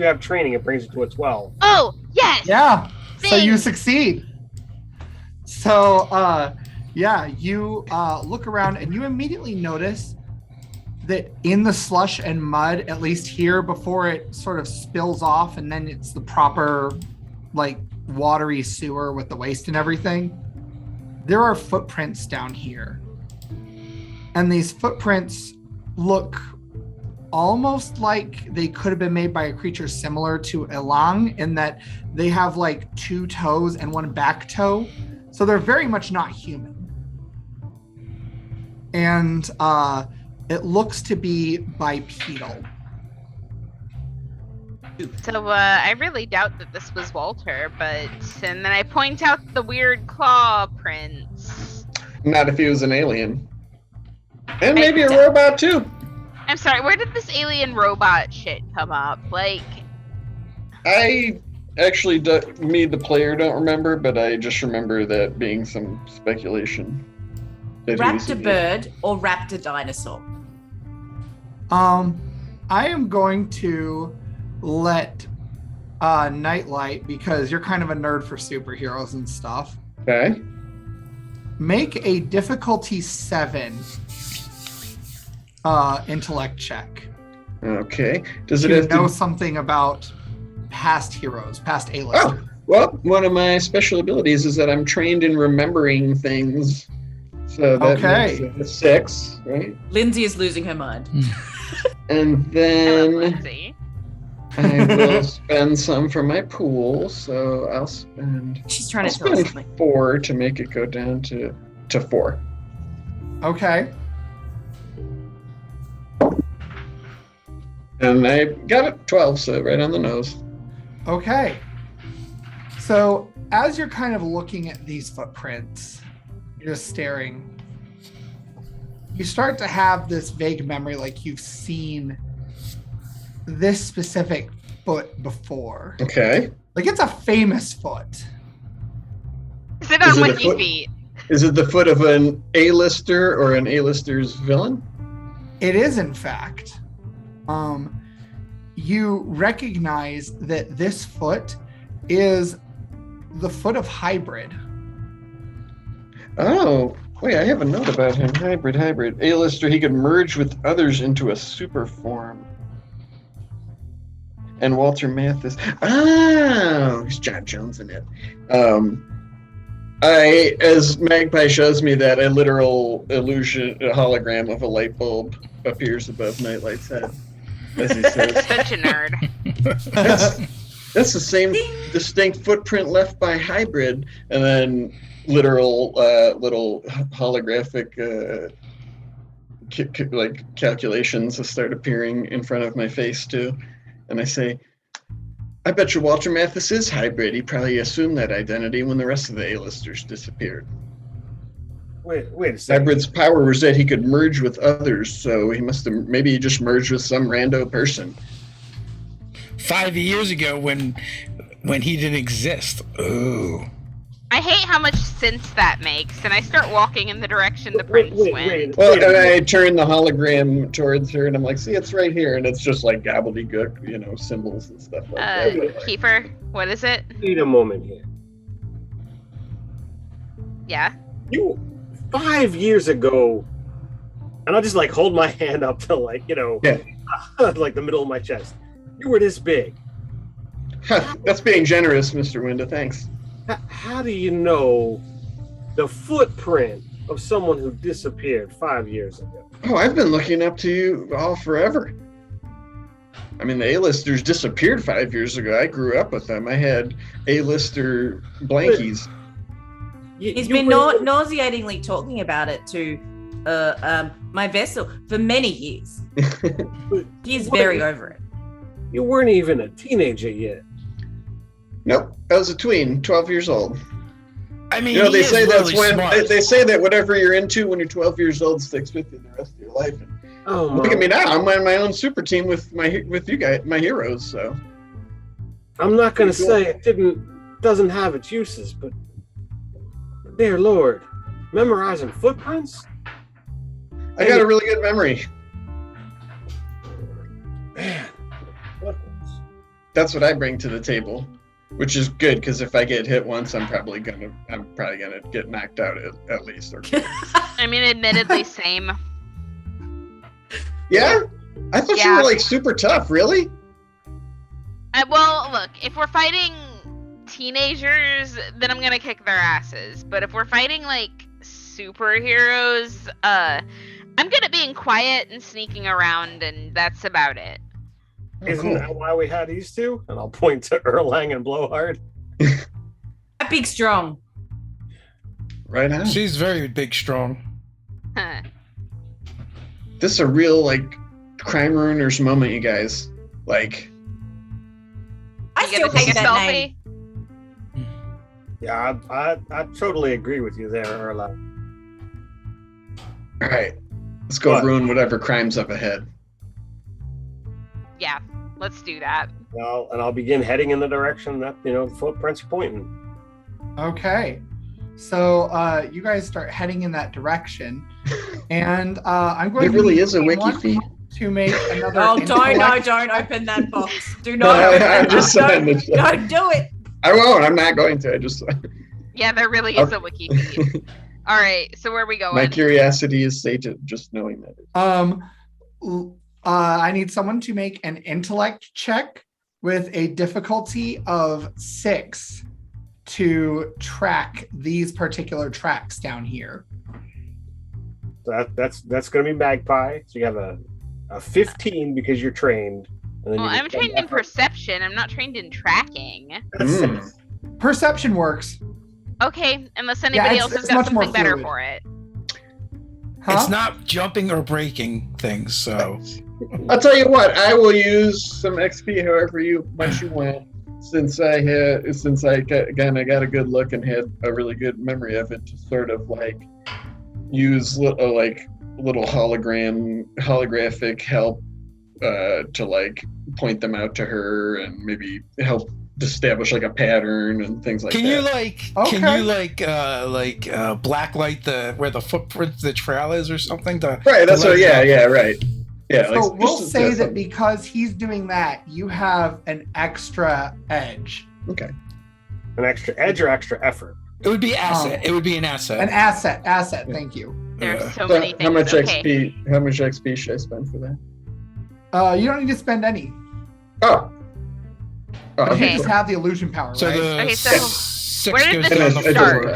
have training. It brings it to a 12. Oh, yes! Yeah. So you Bing! succeed. So you look around and you immediately notice that in the slush and mud, at least here before it sort of spills off and then it's the proper like watery sewer with the waste and everything, there are footprints down here. And these footprints look almost like they could have been made by a creature similar to elang in that they have like 2 toes and 1 back toe. So they're very much not human. And it looks to be bipedal. So I really doubt that this was Walter, and then I point out the weird claw prints. Not if he was an alien. And maybe a robot too. I'm sorry, where did this alien robot shit come up? Like, I actually, me the player don't remember, but I just remember that being some speculation. That he was Raptor bird or raptor dinosaur? I am going to let Nightlight, because you're kind of a nerd for superheroes and stuff, Okay. make a difficulty 7 intellect check. Okay. Does it To have know to? something about past heroes, past Oh, A-listers. well, one of my special abilities is that I'm trained in remembering things. So that Okay. makes it a 6, right? Lindsay is losing her mind. And I love then Lindsay. I will spend some for my pool. So I'll spend. She's trying I'll to tell us spend something. 4 to make it go down to 4. Okay. And I got it 12, so right on the nose. Okay. So as you're kind of looking at these footprints, you're just staring, you start to have this vague memory like you've seen this specific foot before. Okay. Like it's a famous foot. Is it Is on it a Wiki foot? Feet? Is it the foot of an A-lister or an A-lister's villain? It is, in fact. You recognize that this foot is the foot of Hybrid. Oh, wait, I have a note about him. Hybrid. A-lister, he could merge with others into a super form. And Walter Mathis. Oh, he's John Jones in it. As Magpie shows me that, a literal illusion, a hologram of a light bulb appears above Nightlight's head. As he says, Such a nerd. that's the same distinct footprint left by Hybrid, and then literal little holographic like calculations start appearing in front of my face too, and I say, I bet you Walter Mathis is Hybrid. He probably assumed that identity when the rest of the A-listers disappeared. Wait a second. Hybrid's power was that he could merge with others, so he must have maybe he just merged with some rando person. 5 years ago when he didn't exist. Ooh. I hate how much sense that makes, and I start walking in the direction the prince went. Well, and I turn the hologram towards her, and I'm like, see, it's right here, and it's just like gobbledygook, symbols and stuff like that. Kiefer, what is it? Wait a moment here. Yeah. You 5 years ago, and I'll just like hold my hand up to like like the middle of my chest. You were this big. That's being generous, Mr. Winda. Thanks. How do you know the footprint of someone who disappeared 5 years ago? Oh, I've been looking up to you all forever. I mean, the A-listers disappeared 5 years ago. I grew up with them. I had A-lister blankies. He's been nauseatingly talking about it to my vessel for many years. He's very over it. You weren't even a teenager yet. Nope, I was a tween, 12 years old. I mean, they say that's really when smart. they say that whatever you're into when you're 12 years old sticks with you the rest of your life. And look at me now. I'm on my own super team with you guys, my heroes. So I'm not going to say it doesn't have its uses, but dear Lord, memorizing footprints? I got a really good memory. Man, that's what I bring to the table, which is good because if I get hit once, I'm probably gonna get knocked out at least. I mean, admittedly, same. Yeah, I thought you were like super tough. Really? Well, look, if we're fighting teenagers, then I'm gonna kick their asses. But if we're fighting like superheroes, I'm good at being quiet and sneaking around, and that's about it. Isn't that why we had these two? And I'll point to Erlang and Blowhard. Big strong. Right now. She's very big, strong. Huh. This is a real like crime ruiners moment, you guys. Like, I You still gonna take hate a that selfie? name. Yeah, I totally agree with you there, Erlang. all right, let's go ruin whatever crime's up ahead. Yeah, let's do that. Well, and I'll begin heading in the direction that footprints are pointing. Okay. So you guys start heading in that direction. And I'm going It to really need is a wiki someone feed. to make another Oh, intellect- don't open that box. Do not open I that just box. signed it. Don't do it. I won't. I'm not going to. I just Yeah, there really is a wiki feed. All right, so where are we going? my curiosity is sated just knowing that. I need someone to make an intellect check with a difficulty of 6 to track these particular tracks down here. That's going to be Magpie. So you have a 15 because you're trained. And then Well, you I'm trained in perception. I'm not trained in tracking. Perception works. Okay, unless anybody else has it's got much more something better fluid. for it. Huh? It's not jumping or breaking things, so I'll tell you what. I will use some XP however much you want. Since I got a good look and had a really good memory of it to sort of like use like little holographic help to like point them out to her and maybe help establish like a pattern and things like can that. you blacklight where the footprint, the trail is or something? Right. That's what. Yeah. Right. Yeah. So like, we'll just say that something. because he's doing that, you have an extra edge. Okay. An extra edge or extra effort? It would be asset. It would be an asset. An asset. Thank you. There's so So many things. how much Okay. XP? How much XP should I spend for that? You don't need to spend any. Oh. Okay. You just have the illusion power, So right? the Okay, so 6 where did goes this down I to start? 4.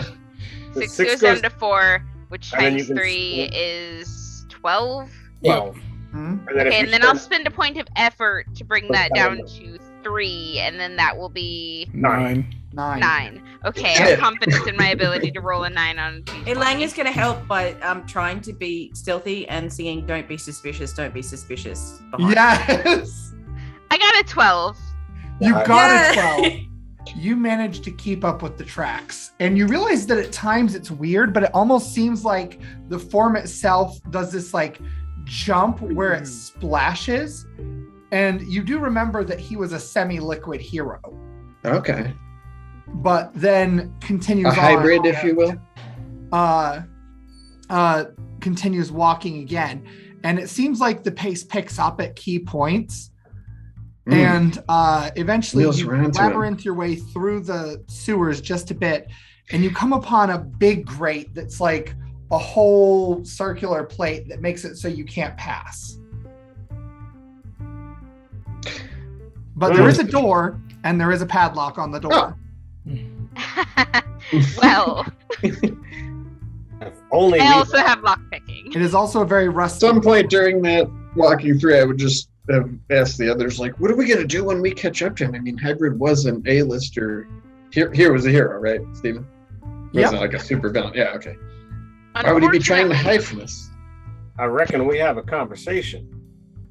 The 6 six goes down to 4, which and then you times can 3 split. is 12. 12. Hmm? And then, if Okay, you and then I'll spend- spend a point of effort to bring that down to 3, and then that will be 9. 9. Okay, Yeah. I'm confident in my ability to roll a 9 on D20. Elang is going to help by trying to be stealthy and singing "Don't be suspicious, don't be suspicious." behind. Yes. I got a 12. You Yeah. got Yeah. a 12. You managed to keep up with the tracks. And you realize that at times it's weird, but it almost seems like the form itself does this like jump where it splashes. And you do remember that he was a semi-liquid hero. Okay. but then continues A on hybrid, if you will. continues walking again, and it seems like the pace picks up at key points, and eventually Wheels you around to labyrinth your way through the sewers just a bit, and you come upon a big grate that's like a whole circular plate that makes it so you can't pass. But there is a door, and there is a padlock on the door. Well, If only I we also have lockpicking. It is also a very At rusty. some point during that walking through, I would just have asked the others, like, what are we going to do when we catch up to him? I mean, Hagrid was an A-lister. Here was a hero, right, Steven? Yep. Wasn't like a super villain. Yeah, okay. Why would he be trying to hide from us? I reckon we have a conversation.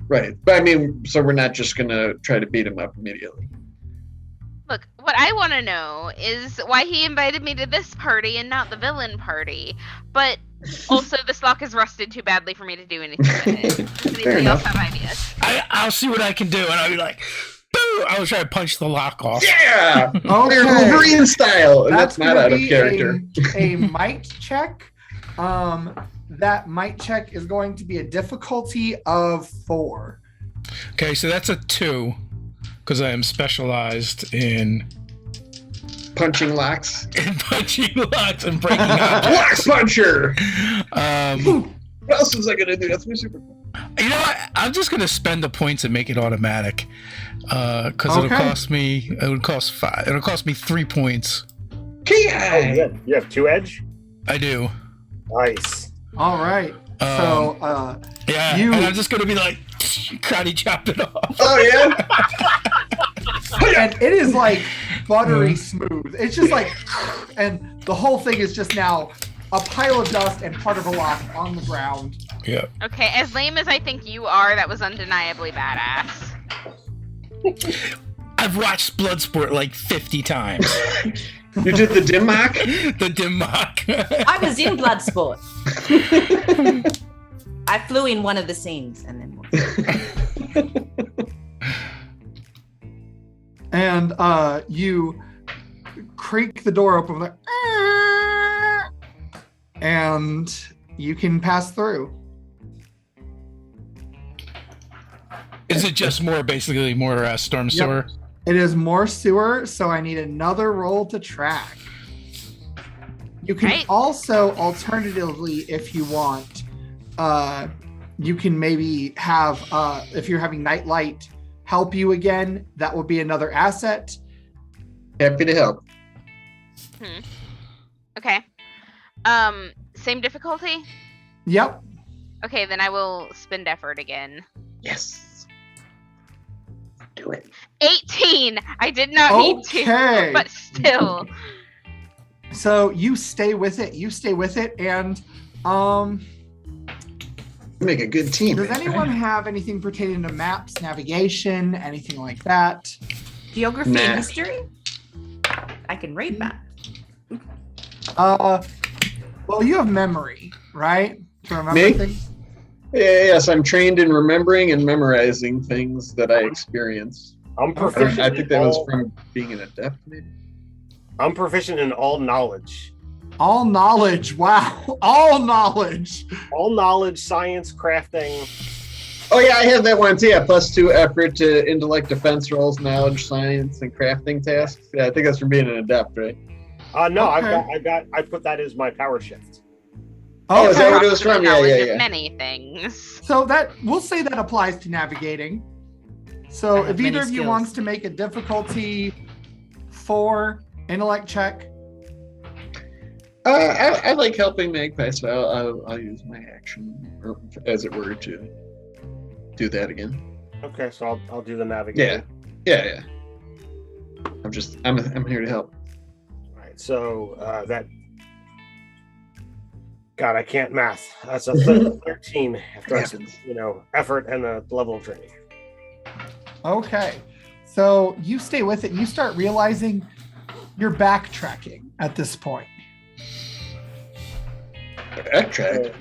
Right. But I mean, so we're not just going to try to beat him up immediately. Look, what I want to know is why he invited me to this party and not the villain party. But also, this lock is rusted too badly for me to do anything with it. Does anybody else have ideas? I'll see what I can do, and I'll be like, boo! I will try to punch the lock off. Yeah! Okay. Wolverine style! And that's not gonna out of be character. A might check. That might check is going to be a difficulty of 4. Okay, so that's a 2, because I am specialized in Punching locks. punching locks and breaking objects. Lock puncher! Um, What else was I going to do? That's my super. You know what? I'm just gonna spend the points and make it automatic, because Okay. it'll cost me. It would cost 5. It'll cost me 3 points. Ki! You have 2 edge? I do. Nice. All right. So Yeah, You- and I'm just gonna be like, karate chop it off. Oh, yeah? and it is like buttery smooth. It's just like, and the whole thing is just now a pile of dust and part of a lock on the ground. Yeah. Okay, as lame as I think you are, that was undeniably badass. I've watched Bloodsport like 50 times. You did the dim mock? The dim mock. I was in Bloodsport. I flew in one of the scenes and then And you creak the door open, like, and you can pass through. Is it just basically more storm sewer? It is more sewer, so I need another roll to track. You can Right. also, alternatively, if you want, you can maybe have, if you're having Nightlight help you again, that would be another asset. Happy to help. Okay. Same difficulty? Yep. Okay, then I will spend effort again. Yes. Do it. 18! I did not need Okay. to, but still. So you stay with it. You stay with it, and Make a good team. does anyone have anything pertaining to maps, navigation, anything like that? geography Nah. and history. I can read that. Well, you have memory, right? To remember Me? things. Yes, I'm trained in remembering and memorizing things that I experience. I'm I proficient. think that was from being an adept, maybe. I'm proficient in all knowledge. All knowledge. Wow. All knowledge. All knowledge, science, crafting. Oh yeah, I have that one too. Yeah, +2 effort to intellect, defense rolls, knowledge, science, and crafting tasks. Yeah, I think that's from being an adept, right? No, Okay. I put that as my power shift. Oh, is that Okay. what it was from? Yeah, Knowledge yeah, of yeah. many things. So that we'll say that applies to navigating. I So have if either many of you skills. wants to make a difficulty 4 intellect check, I like helping Magpie, so I'll use my action, or, as it were, to do that again. Okay, so I'll do the navigating. Yeah. I'm here to help. All right, so that. God, I can't math. That's a 13 after I said, effort and the level of training. okay. So you stay with it and you start realizing you're backtracking at this point. Backtrack.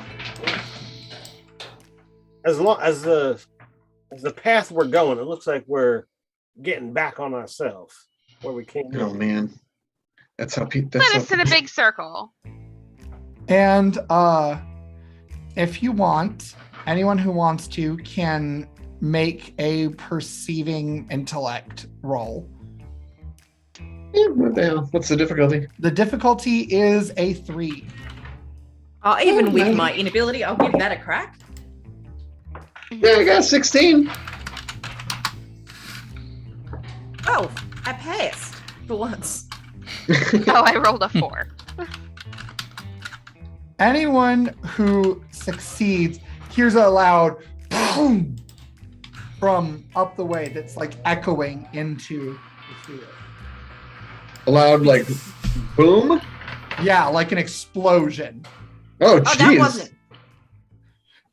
As long as the path we're going, it looks like we're getting back on ourselves where we came Oh from. man. That's how people. Put us in a big circle. And if you want, anyone who wants to can make a perceiving intellect roll. What the hell? What's the difficulty? The difficulty is a 3. Even with my inability, I'll give that a crack. Yeah, I got 16. Oh, I passed for once. Oh, I rolled a 4. Anyone who succeeds hears a loud boom from up the way that's like echoing into the field. A loud like boom. Yeah, like an explosion. Oh, Oh, that jeez. wasn't.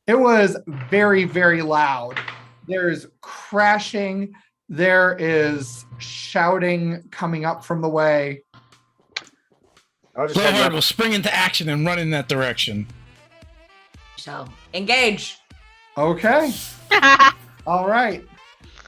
It was very, very loud. There's crashing. There is shouting coming up from the way. I'll just Blowhard will spring into action and run in that direction. So, engage. Okay. All right.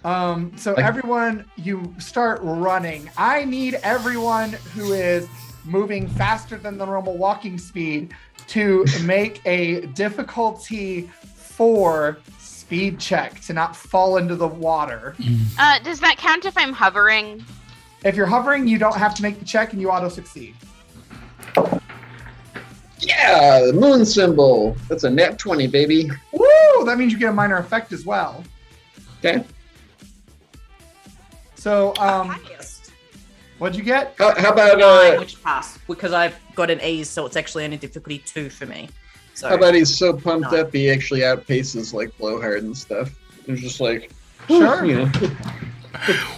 So everyone, you start running. I need everyone who is moving faster than the normal walking speed to make a difficulty 4 speed check to not fall into the water. Does that count if I'm hovering? If you're hovering, you don't have to make the check and you auto succeed. Yeah, the moon symbol. That's a nat 20, baby. Woo! That means you get a minor effect as well. Okay. So, Highest. what'd you get? How about 9, which passed because I've got an ease, so it's actually only difficulty 2 for me. So how about he's so pumped 9. up he actually outpaces like Blowhard and stuff. He's just like, Sure. you know.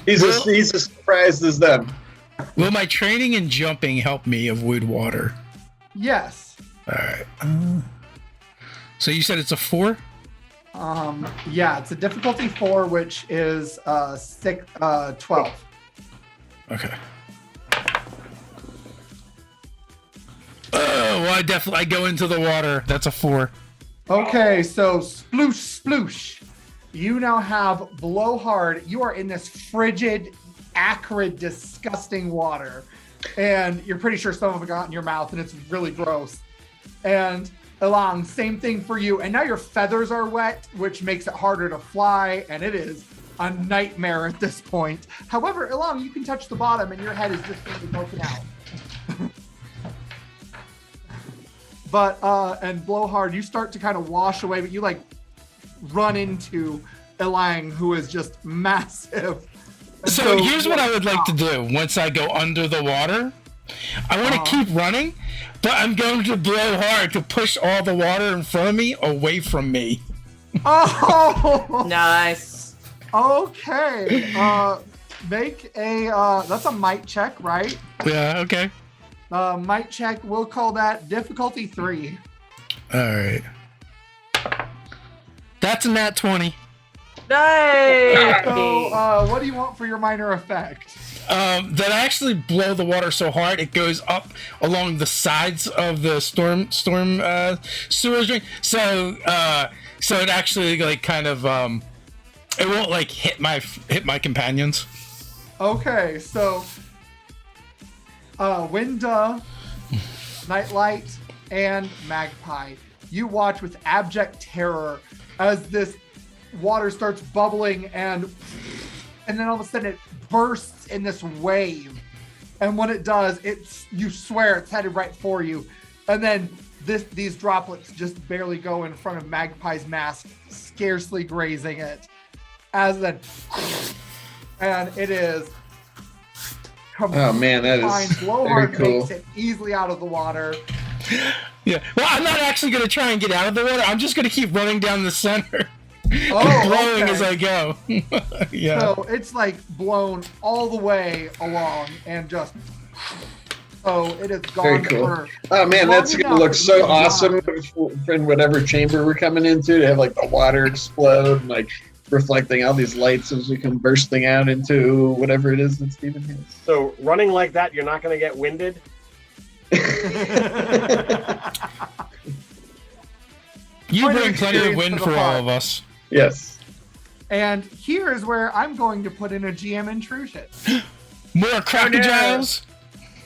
he's as surprised as them. Will my training and jumping help me avoid water? Yes. All right. So you said it's a 4? Yeah, it's a difficulty 4, which is 12. Okay. Oh, well, I go into the water. That's a 4. Okay, so sploosh, sploosh. You now have Blowhard. You are in this frigid, acrid, disgusting water. And you're pretty sure some of it got in your mouth, and it's really gross. And Elang, same thing for you. And now your feathers are wet, which makes it harder to fly, and it is a nightmare at this point. However, Elang, you can touch the bottom, and your head is just really poking out. But, and Blowhard, you start to kind of wash away, but you like run into Elang, who is just massive. And So here's what I would like to do once I go under the water. I want to keep running, but I'm going to blow hard to push all the water in front of me away from me. Oh! Nice. Okay. Make a, that's a might check, right? Yeah, okay. Might check, we'll call that difficulty 3. All right. That's a nat 20. Nice. So, what do you want for your minor effect? That I actually blow the water so hard it goes up along the sides of the storm sewage drain. So it actually like kind of it won't like hit my companions. Okay, so Winda, Nightlight, and Magpie, you watch with abject terror as this water starts bubbling and then all of a sudden it bursts in this wave. And when it does, you swear it's headed right for you. And then these droplets just barely go in front of Magpie's mask, scarcely grazing it. And it is. Oh man, that is Blowhard very cool. makes it easily out of the water. Yeah. Well, I'm not actually going to try and get out of the water. I'm just going to keep running down the center. Oh, blowing okay. as I go. Yeah. So it's like blown all the way along and just. Oh, it is gone. Very cool. For Oh man, that's long gonna enough look that so you can awesome in whatever chamber we're coming into, to have like the water explode and like reflecting all these lights as we come bursting out into whatever it is that Steven has. So running like that, you're not going to get winded. You Point of bring plenty of experience wind for for the all heart. of us. Yes. And here is where I'm going to put in a GM intrusion. More crocodiles.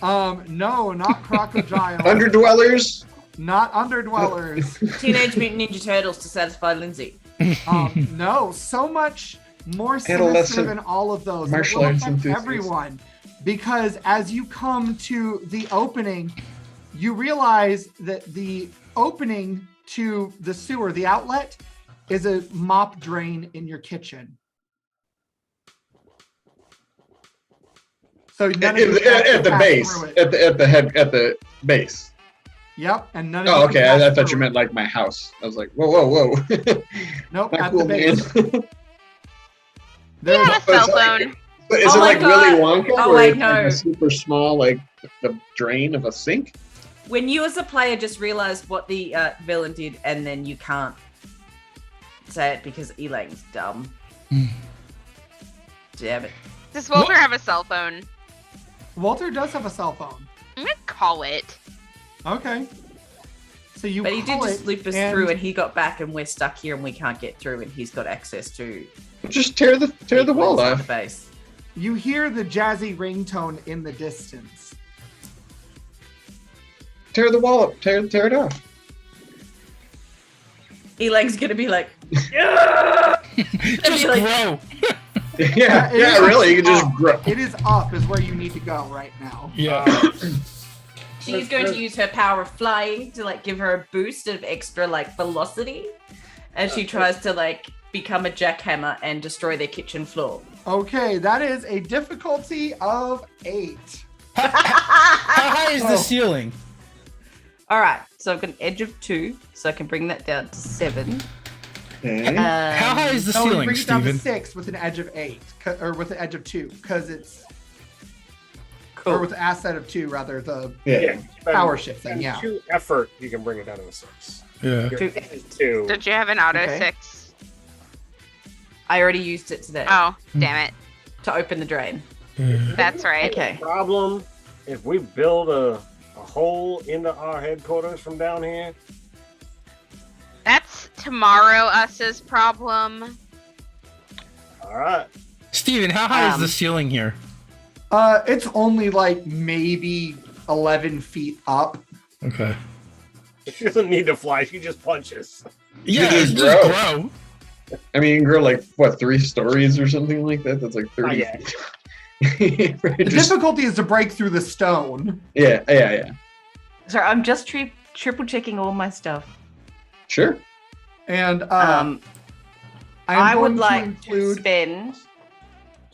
No, not crocodile. Underdwellers. Not underdwellers. Teenage Mutant Ninja Turtles to satisfy Lindsay. No, so much more sinister Adolescent than all of those. martial It will arts affect enthusiasts. everyone, because as you come to the opening, you realize that the opening to the sewer, the outlet, is a mop drain in your kitchen. So none of you can actually At the pass base, through it. at the base. Yep, and none of Oh, you okay. can pass I thought through you meant like my house. I was like, whoa. Nope, Not at cool, the base. man. You There's have a cell phone. Is Oh it my like Willy Wonka, God. Oh, where wait, it's like no. a super small, like the drain of a sink? When you as a player just realize what the villain did, and then you can't say it because Elang's dumb. Damn it. Does Walter have a cell phone? Walter does have a cell phone. I'm gonna call it. Okay. So you But he did call just it, loop us through, and he got back, and we're stuck here, and we can't get through, and he's got access to Just tear the wall inside the off. base. you hear the jazzy ringtone in the distance. Tear the wall up. Tear it off. Elang's gonna be like, Just like- grow. Yeah, it is really. You can just up. grow. It is up is where you need to go right now. Yeah. she's going to use her power of flying to like give her a boost of extra like velocity, as she tries to like become a jackhammer and destroy their kitchen floor. Okay, that is a difficulty of 8. How high is the Oh. ceiling? All right, so I've got an edge of 2, so I can bring that down to 7. Okay. How high is the No, you ceiling, bring it down to Steven? 6 with an edge of 8, or with an edge of 2, because it's Cool. or with an asset of 2 rather. The Yeah. power shift thing, yeah. 2 effort, you can bring it down to a 6. Yeah. Your Two- is 2. Don't you have an auto Okay. 6? I already used it today Oh, damn it. to open the drain. That's right. Okay. Problem, if we build a hole into our headquarters from down here, That's tomorrow us's problem. all right. Steven, how high is the ceiling here? It's only like maybe 11 feet up. Okay. She doesn't need to fly, she just punches. Yeah, just just grow. grow. I mean, you can grow like, what, 3 stories or something like that? That's like 30 yet. feet. The difficulty is to break through the stone. Yeah. Sorry, I'm just triple checking all my stuff. Sure. And I I'm would going like to include to spend.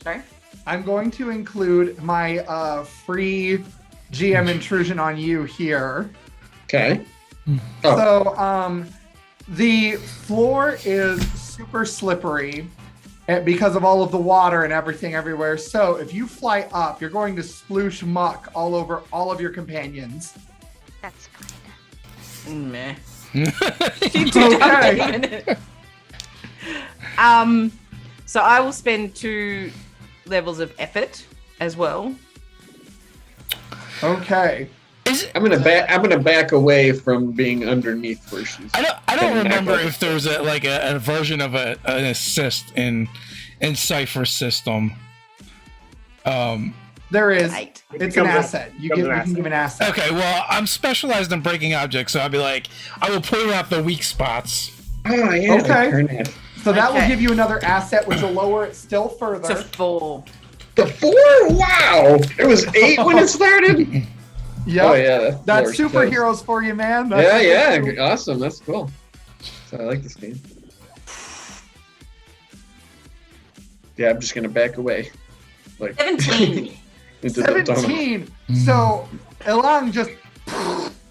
Sorry. I'm going to include my free GM intrusion on you here. Okay. Oh. So the floor is super slippery because of all of the water and everything everywhere. So if you fly up, you're going to sploosh muck all over all of your companions. That's fine. Meh. Okay. So I will spend 2 levels of effort as well. Okay. I'm gonna back away from being underneath where she's. I don't Coming back remember up. if there was a version of an assist in Cypher System. There is. Right. It's an asset. You becomes an can give an asset. Okay, well, I'm specialized in breaking objects, so I'll be like, I will point out the weak spots. Oh yeah. Okay. Turn it. So that will Okay. give you another asset, which will lower it still To further. 4. The 4? Wow. It was 8 when it started. Yep. Oh yeah. That's Lord, superheroes for you, man. Yeah. That's Awesome. That's cool. So I like this game. Yeah, I'm just gonna back away. Like 17. into the tunnel. 17. So Elang just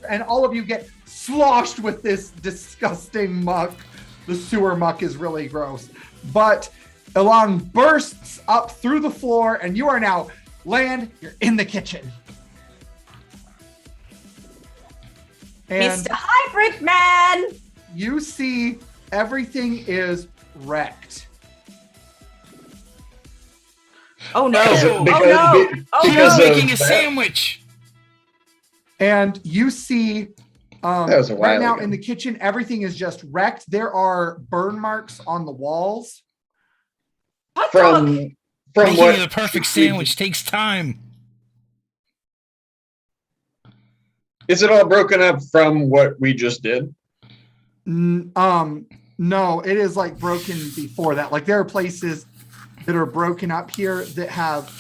and all of you get sloshed with this disgusting muck. The sewer muck is really gross. But Elang bursts up through the floor and you are now you're in the kitchen. And Mr. Hybrid Man! you see everything is wrecked. Oh no! Because Oh of- no! because- Oh He because was no! of- making a that- sandwich. And you see That was a while right now ago. in the kitchen, everything is just wrecked. There are burn marks on the walls. Hot dog! From Making what? the perfect sandwich takes time. Is it all broken up from what we just did? No, it is like broken before that. Like there are places that are broken up here that have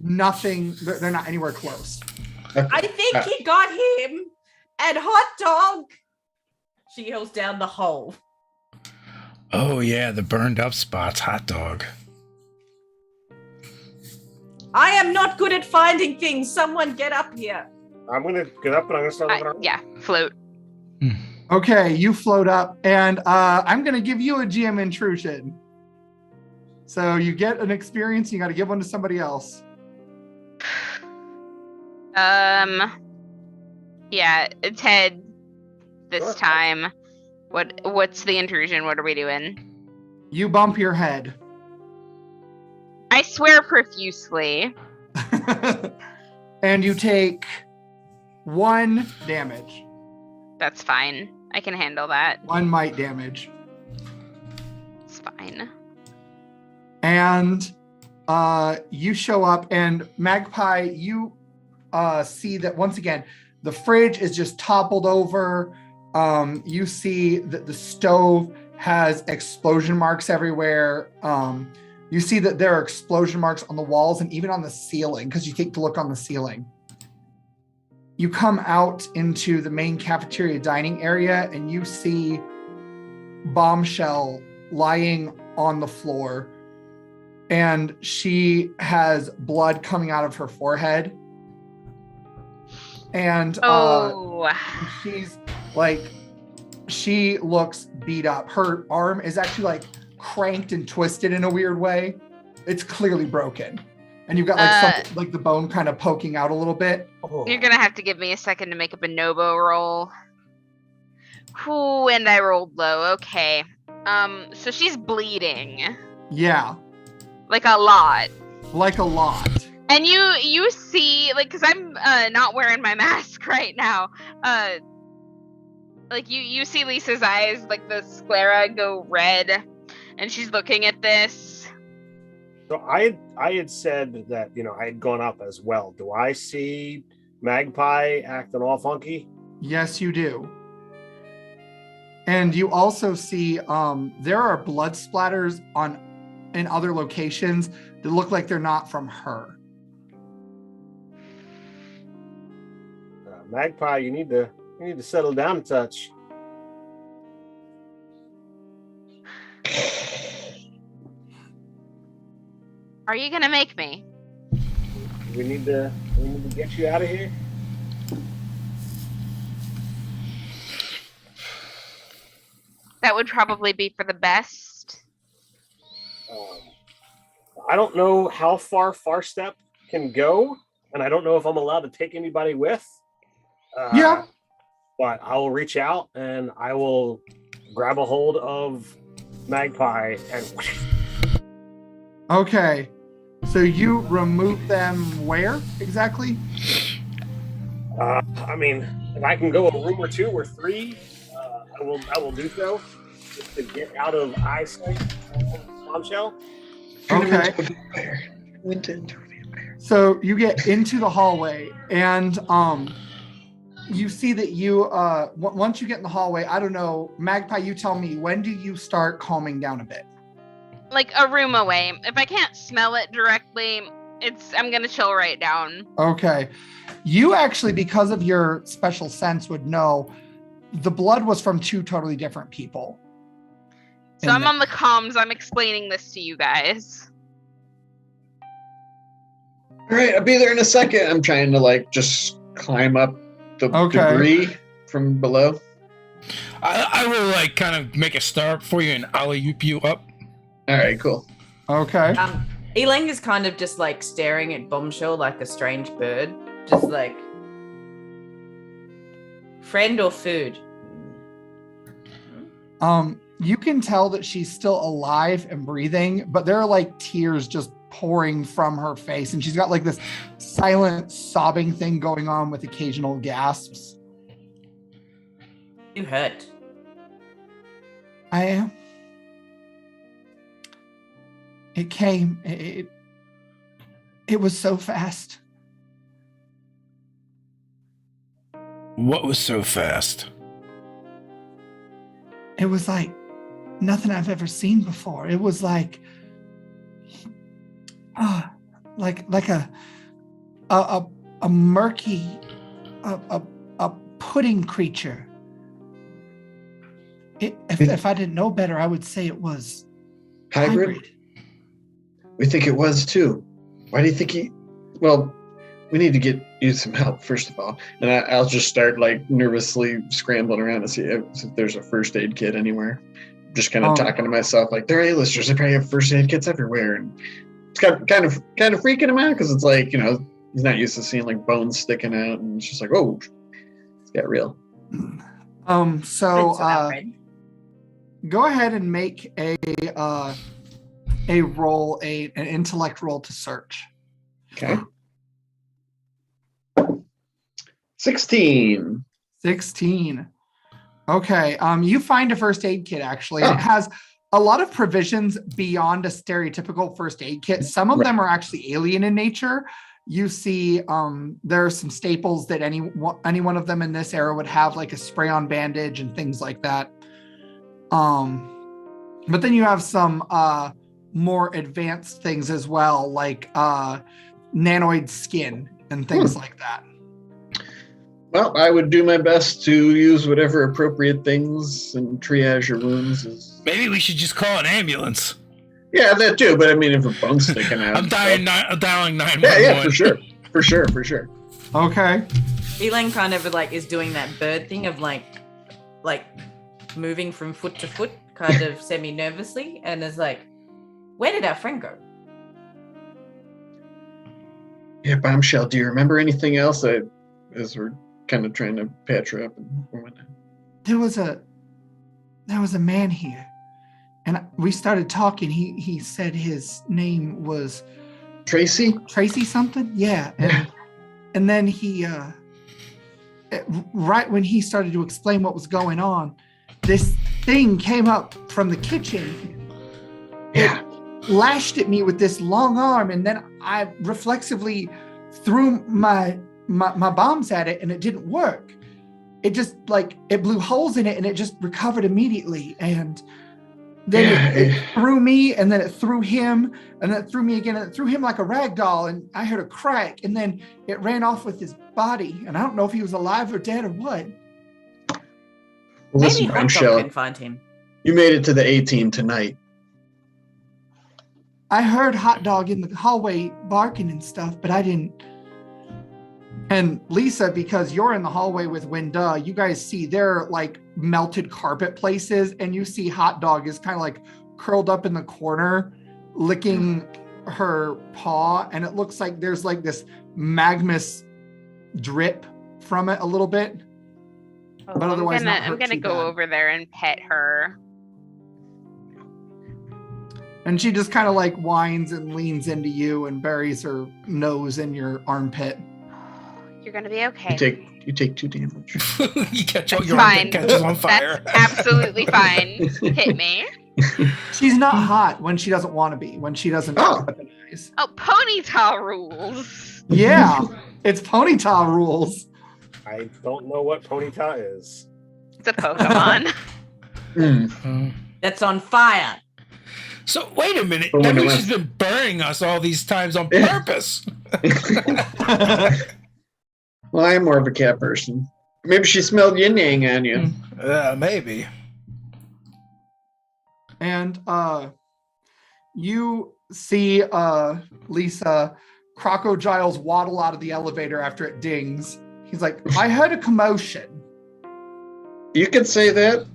nothing. They're not anywhere close. I think he got him. And hot dog. She yells down the hole. Oh yeah, the burned up spots, hot dog. I am not good at finding things. Someone get up here. I'm gonna get up and I'm gonna start looking around. Yeah, float. Okay, you float up, and I'm going to give you a GM intrusion. So you get an experience, you got to give one to somebody else. Yeah, Ted. This Sure. time, what's the intrusion? What are we doing? You bump your head. I swear profusely. And you take 1 damage. That's fine. I can handle that. 1 might damage. It's fine. And you show up, and Magpie, you see that once again, the fridge is just toppled over. You see that the stove has explosion marks everywhere. You see that there are explosion marks on the walls and even on the ceiling, because you take a look on the ceiling. You come out into the main cafeteria dining area, and you see Bombshell lying on the floor, and she has blood coming out of her forehead. And she's like, she looks beat up. Her arm is actually like cranked and twisted in a weird way. It's clearly broken. And you've got like something like the bone kind of poking out a little bit. You're gonna have to give me a second to make up a Novo roll. Ooh, and I rolled low. Okay. So she's bleeding. Yeah. Like a lot. Like a lot. And you see, like, because I'm not wearing my mask right now. Like you see Lisa's eyes, like the sclera go red, and she's looking at this. So I had said that, I had gone up as well. Do I see Magpie acting all funky? Yes, you do. And you also see there are blood splatters in other locations that look like they're not from her. Magpie, you need to settle down a touch. Are you gonna make me? We need to get you out of here. That would probably be for the best. I don't know how far Farstep can go, and I don't know if I'm allowed to take anybody with. Yeah. But I will reach out and I will grab a hold of Magpie and. Okay. So you remove them where exactly? I mean, if I can go a room or 2 or 3, I will do so, just to get out of eyesight of Bombshell. Okay. Went into a vampire. So you get into the hallway, and you see that you once you get in the hallway, I don't know, Magpie, you tell me, when do you start calming down a bit? Like a room away. If I can't smell it directly, I'm gonna chill right down. Okay. You actually, because of your special sense, would know the blood was from 2 totally different people. So I'm on the comms. I'm explaining this to you guys. All right, I'll be there in a second. I'm trying to just climb up the debris from below. I will kind of make a start for you and alley-oop you up. All right, cool. Okay. Elang is kind of just staring at Bombshell like a strange bird. Just friend or food? You can tell that she's still alive and breathing, but there are tears just pouring from her face, and she's got this silent sobbing thing going on with occasional gasps. You hurt? I am. It came. It was so fast. What was so fast? It was like nothing I've ever seen before. It was like a murky, a pudding creature. If I didn't know better, I would say it was Hybrid? We think it was too. Why do you think he? Well, we need to get you some help first of all, and I'll just start like nervously scrambling around to see if there's a first aid kit anywhere. Just kind of talking to myself like they're A-listers. They probably have first aid kits everywhere, and it's kind of freaking him out because it's like he's not used to seeing like bones sticking out, and it's just like it's got real. Go ahead and make a roll, an intellect roll to search. Okay. 16. Okay. You find a first aid kit actually. It has a lot of provisions beyond a stereotypical first aid kit. Some of them are actually alien in nature. You see, there are some staples that any one of them in this era would have, like a spray-on bandage and things like that. But then you have some more advanced things as well, like nanoid skin and things like that. Well, I would do my best to use whatever appropriate things and triage your wounds. Maybe we should just call an ambulance. Yeah, that too. But I mean, if a bone's sticking out, I'm dialing 911. Yeah, for sure. Okay. Elaine kind of like is doing that bird thing of like moving from foot to foot, kind of semi-nervously, and is like, "Where did our friend go?" Yeah, Bombshell. Do you remember anything else? As we're kind of trying to patch her up and whatnot. There was a man here, and we started talking. He said his name was Tracy something. Yeah, and then he right when he started to explain what was going on, this thing came up from the kitchen. Yeah. It lashed at me with this long arm, and then I reflexively threw my bombs at it, and it didn't work. It just it blew holes in it, and it just recovered immediately. And then it threw me, and then it threw him, and then it threw me again, and it threw him like a rag doll. And I heard a crack, and then it ran off with his body. And I don't know if he was alive or dead or what. Well, listen, Maybe Hot Dog can find him. You made it to the A-team tonight. I heard Hot Dog in the hallway barking and stuff, but I didn't. And Lisa, because you're in the hallway with Winda, you guys see there are melted carpet places, and you see Hot Dog is kind of curled up in the corner, licking her paw, and it looks like there's this magmus drip from it a little bit. Oh, but otherwise, I'm gonna go over there and pet her. And she just kind of whines and leans into you and buries her nose in your armpit. You're gonna be okay. You take 2 damage. You catch That's your fine. armpit catches on fire. That's absolutely fine. Hit me. She's not hot when she doesn't want to be. When she doesn't weaponize. Oh, ponytail rules. Yeah, it's ponytail rules. I don't know what ponytail is. It's a Pokemon. That's on fire. So wait a minute. That means she's been burning us all these times on purpose. Well, I'm more of a cat person. Maybe she smelled yin yang on you. Maybe. And you see Lisa, crocodiles waddle out of the elevator after it dings. He's like, I heard a commotion. You could say that.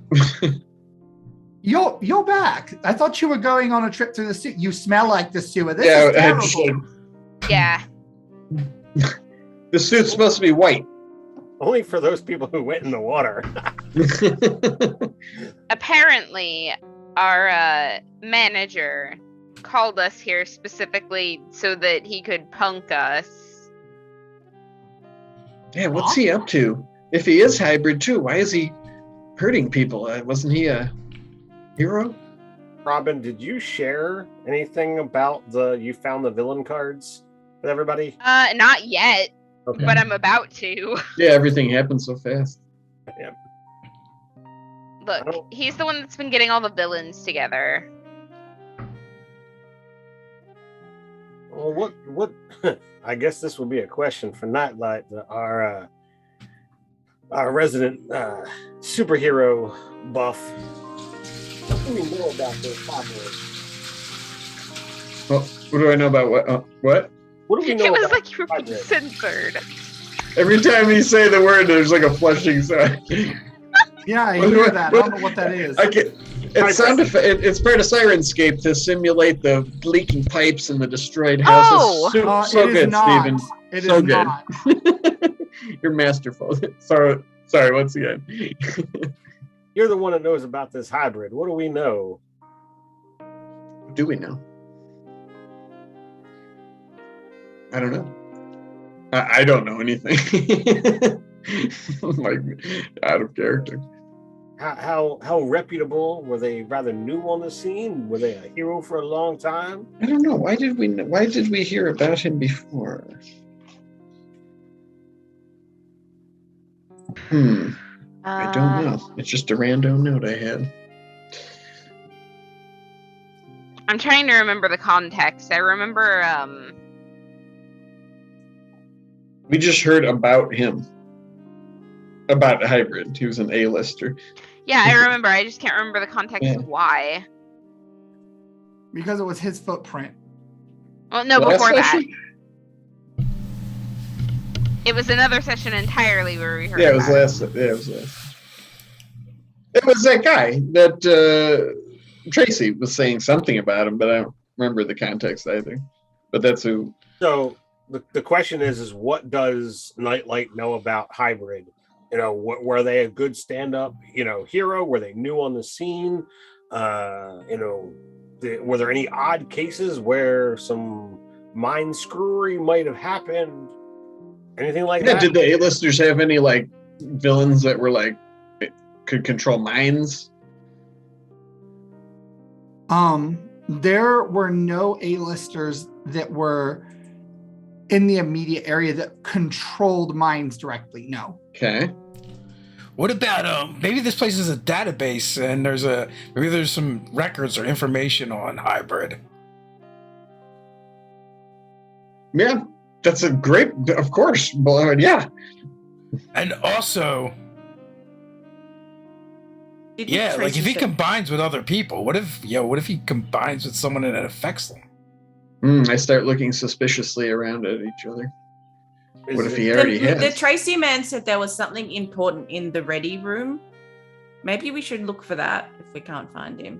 You're back. I thought you were going on a trip through the sewer. You smell like the sewer. This is terrible. Yeah. The suit's supposed to be white. Only for those people who went in the water. Apparently, our manager called us here specifically so that he could punk us. Yeah, what's he up to? If he is hybrid too, why is he hurting people? Wasn't he a hero? Robin, did you share anything about you found the villain cards with everybody? Not yet. Okay. but I'm about to. Yeah, everything happens so fast. Look, he's the one that's been getting all the villains together. Well, what? I guess this will be a question for Nightlight, our resident superhero buff. What do we know about this hybrid? Well, what do I know about what? What? What do we know It was about like you were being hybrid? censored. Every time you say the word, there's like a flushing sound. Yeah, I hear that. I don't know what that is. It's part of Sirenscape to simulate the leaking pipes and the destroyed houses. Oh! So It is good, not. Steven. It So is good. not. You're masterful. Sorry, once again. You're the one that knows about this hybrid. What do we know? Do we know? I don't know. I don't know anything. Like, out of character. How reputable were they? Rather new on the scene? Were they a hero for a long time? I don't know. Why did we hear about him before? I don't know. It's just a random note I had. I'm trying to remember the context. I remember We just heard about him. About the hybrid. He was an A-lister. yeah, I remember. I just can't remember the context Yeah. of why. Because it was his footprint. Well, no, Last before that. session? It was another session entirely where we heard Yeah, it was about last. Yeah, it was last. It was that guy that Tracy was saying something about him, but I don't remember the context either. But that's who. So the question is what does Nightlight know about hybrid? You know, were they a good stand-up, hero? Were they new on the scene? Were there any odd cases where some mind screwery might have happened? Anything like that? Did the A-listers have any like villains that were like could control minds? There were no A-listers that were in the immediate area that controlled minds directly. No. Okay. What about maybe this place is a database and maybe there's some records or information on hybrid. Yeah, that's a great. Of course, yeah. And also, like if he combines with other people, what if he combines with someone and it affects them? I start looking suspiciously around at each other. What if he already The has? Tracy man said there was something important in the ready room. Maybe we should look for that if we can't find him.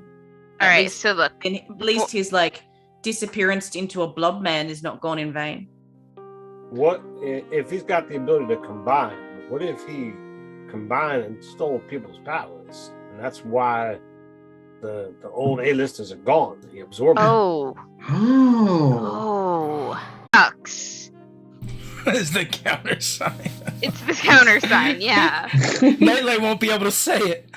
All right, so look. At least his disappearance into a blob man is not gone in vain. What if he's got the ability to combine? What if he combined and stole people's powers? And that's why the old A-listers are gone. He absorbed them. Oh. Sucks. What is the countersign? It's the countersign, yeah. Nightlight won't be able to say it.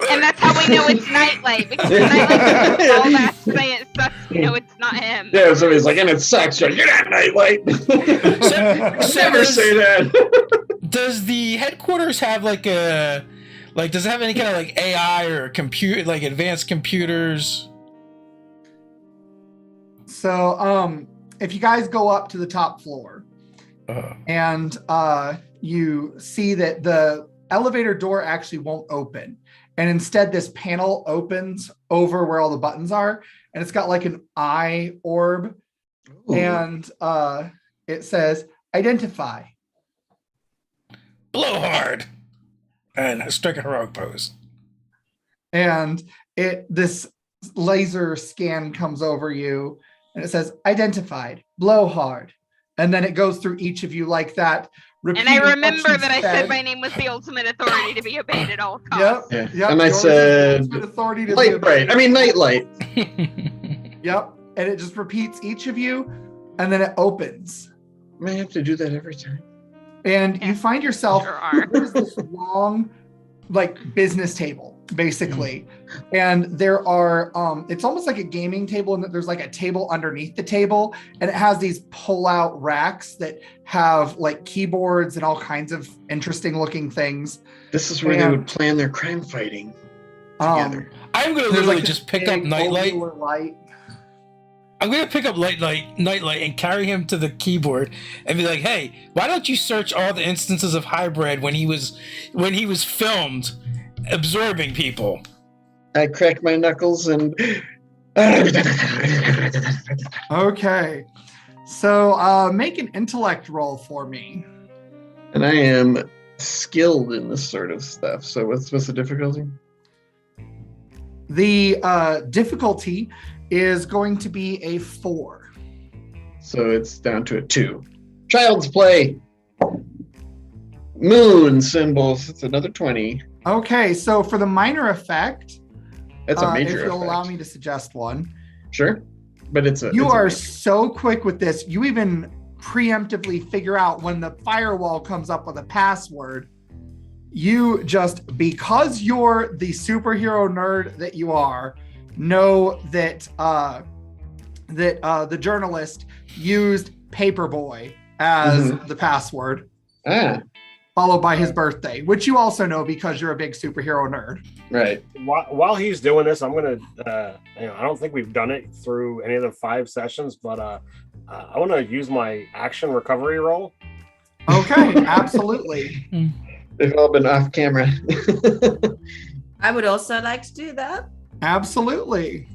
And that's how we know it's Nightlight, because Nightlight does all that say it sucks, we know it's not him. Yeah, somebody's like, and it sucks. You're not Nightlight. Never say that. Does the headquarters have does it have any kind of AI or compute, advanced computers? So, if you guys go up to the top floor and you see that the elevator door actually won't open, and instead this panel opens over where all the buttons are, and it's got like an eye orb. Ooh. And it says identify. Blowhard. And strike a heroic pose. And this laser scan comes over you, and it says identified, blowhard. And then it goes through each of you like that. And I remember that I said my name was the ultimate authority to be obeyed at all costs. Yep. And I said light bright. I mean nightlight. Yep. And it just repeats each of you, and then it opens. I have to do that every time. And you find yourself, there's this long, business table. basically. And there are, it's almost like a gaming table, and there's like a table underneath the table, and it has these pull-out racks that have like keyboards and all kinds of interesting looking things. This is where they would plan their crime fighting together. I'm going to There's literally like just pick up Nightlight. light. I'm going to pick up Nightlight and carry him to the keyboard and be like, hey, why don't you search all the instances of Hybrid when he was filmed absorbing people? I crack my knuckles and... Okay. So make an intellect roll for me. And I am skilled in this sort of stuff. So what's the difficulty? The difficulty is going to be a 4. So it's down to a 2. Child's play. Moon symbols. It's another 20. Okay, so for the minor effect, That's a major if you'll effect. allow me to suggest one. Sure. But it's a... You it's a are major. so quick with this. You even preemptively figure out when the firewall comes up with a password. You just, because you're the superhero nerd that you are, know that the journalist used Paperboy as the password, followed by his birthday, which you also know because you're a big superhero nerd. Right. While he's doing this, I'm gonna. I don't think we've done it through any of the 5 sessions, but I want to use my action recovery roll. Okay, absolutely. They've all been off camera. I would also like to do that. Absolutely.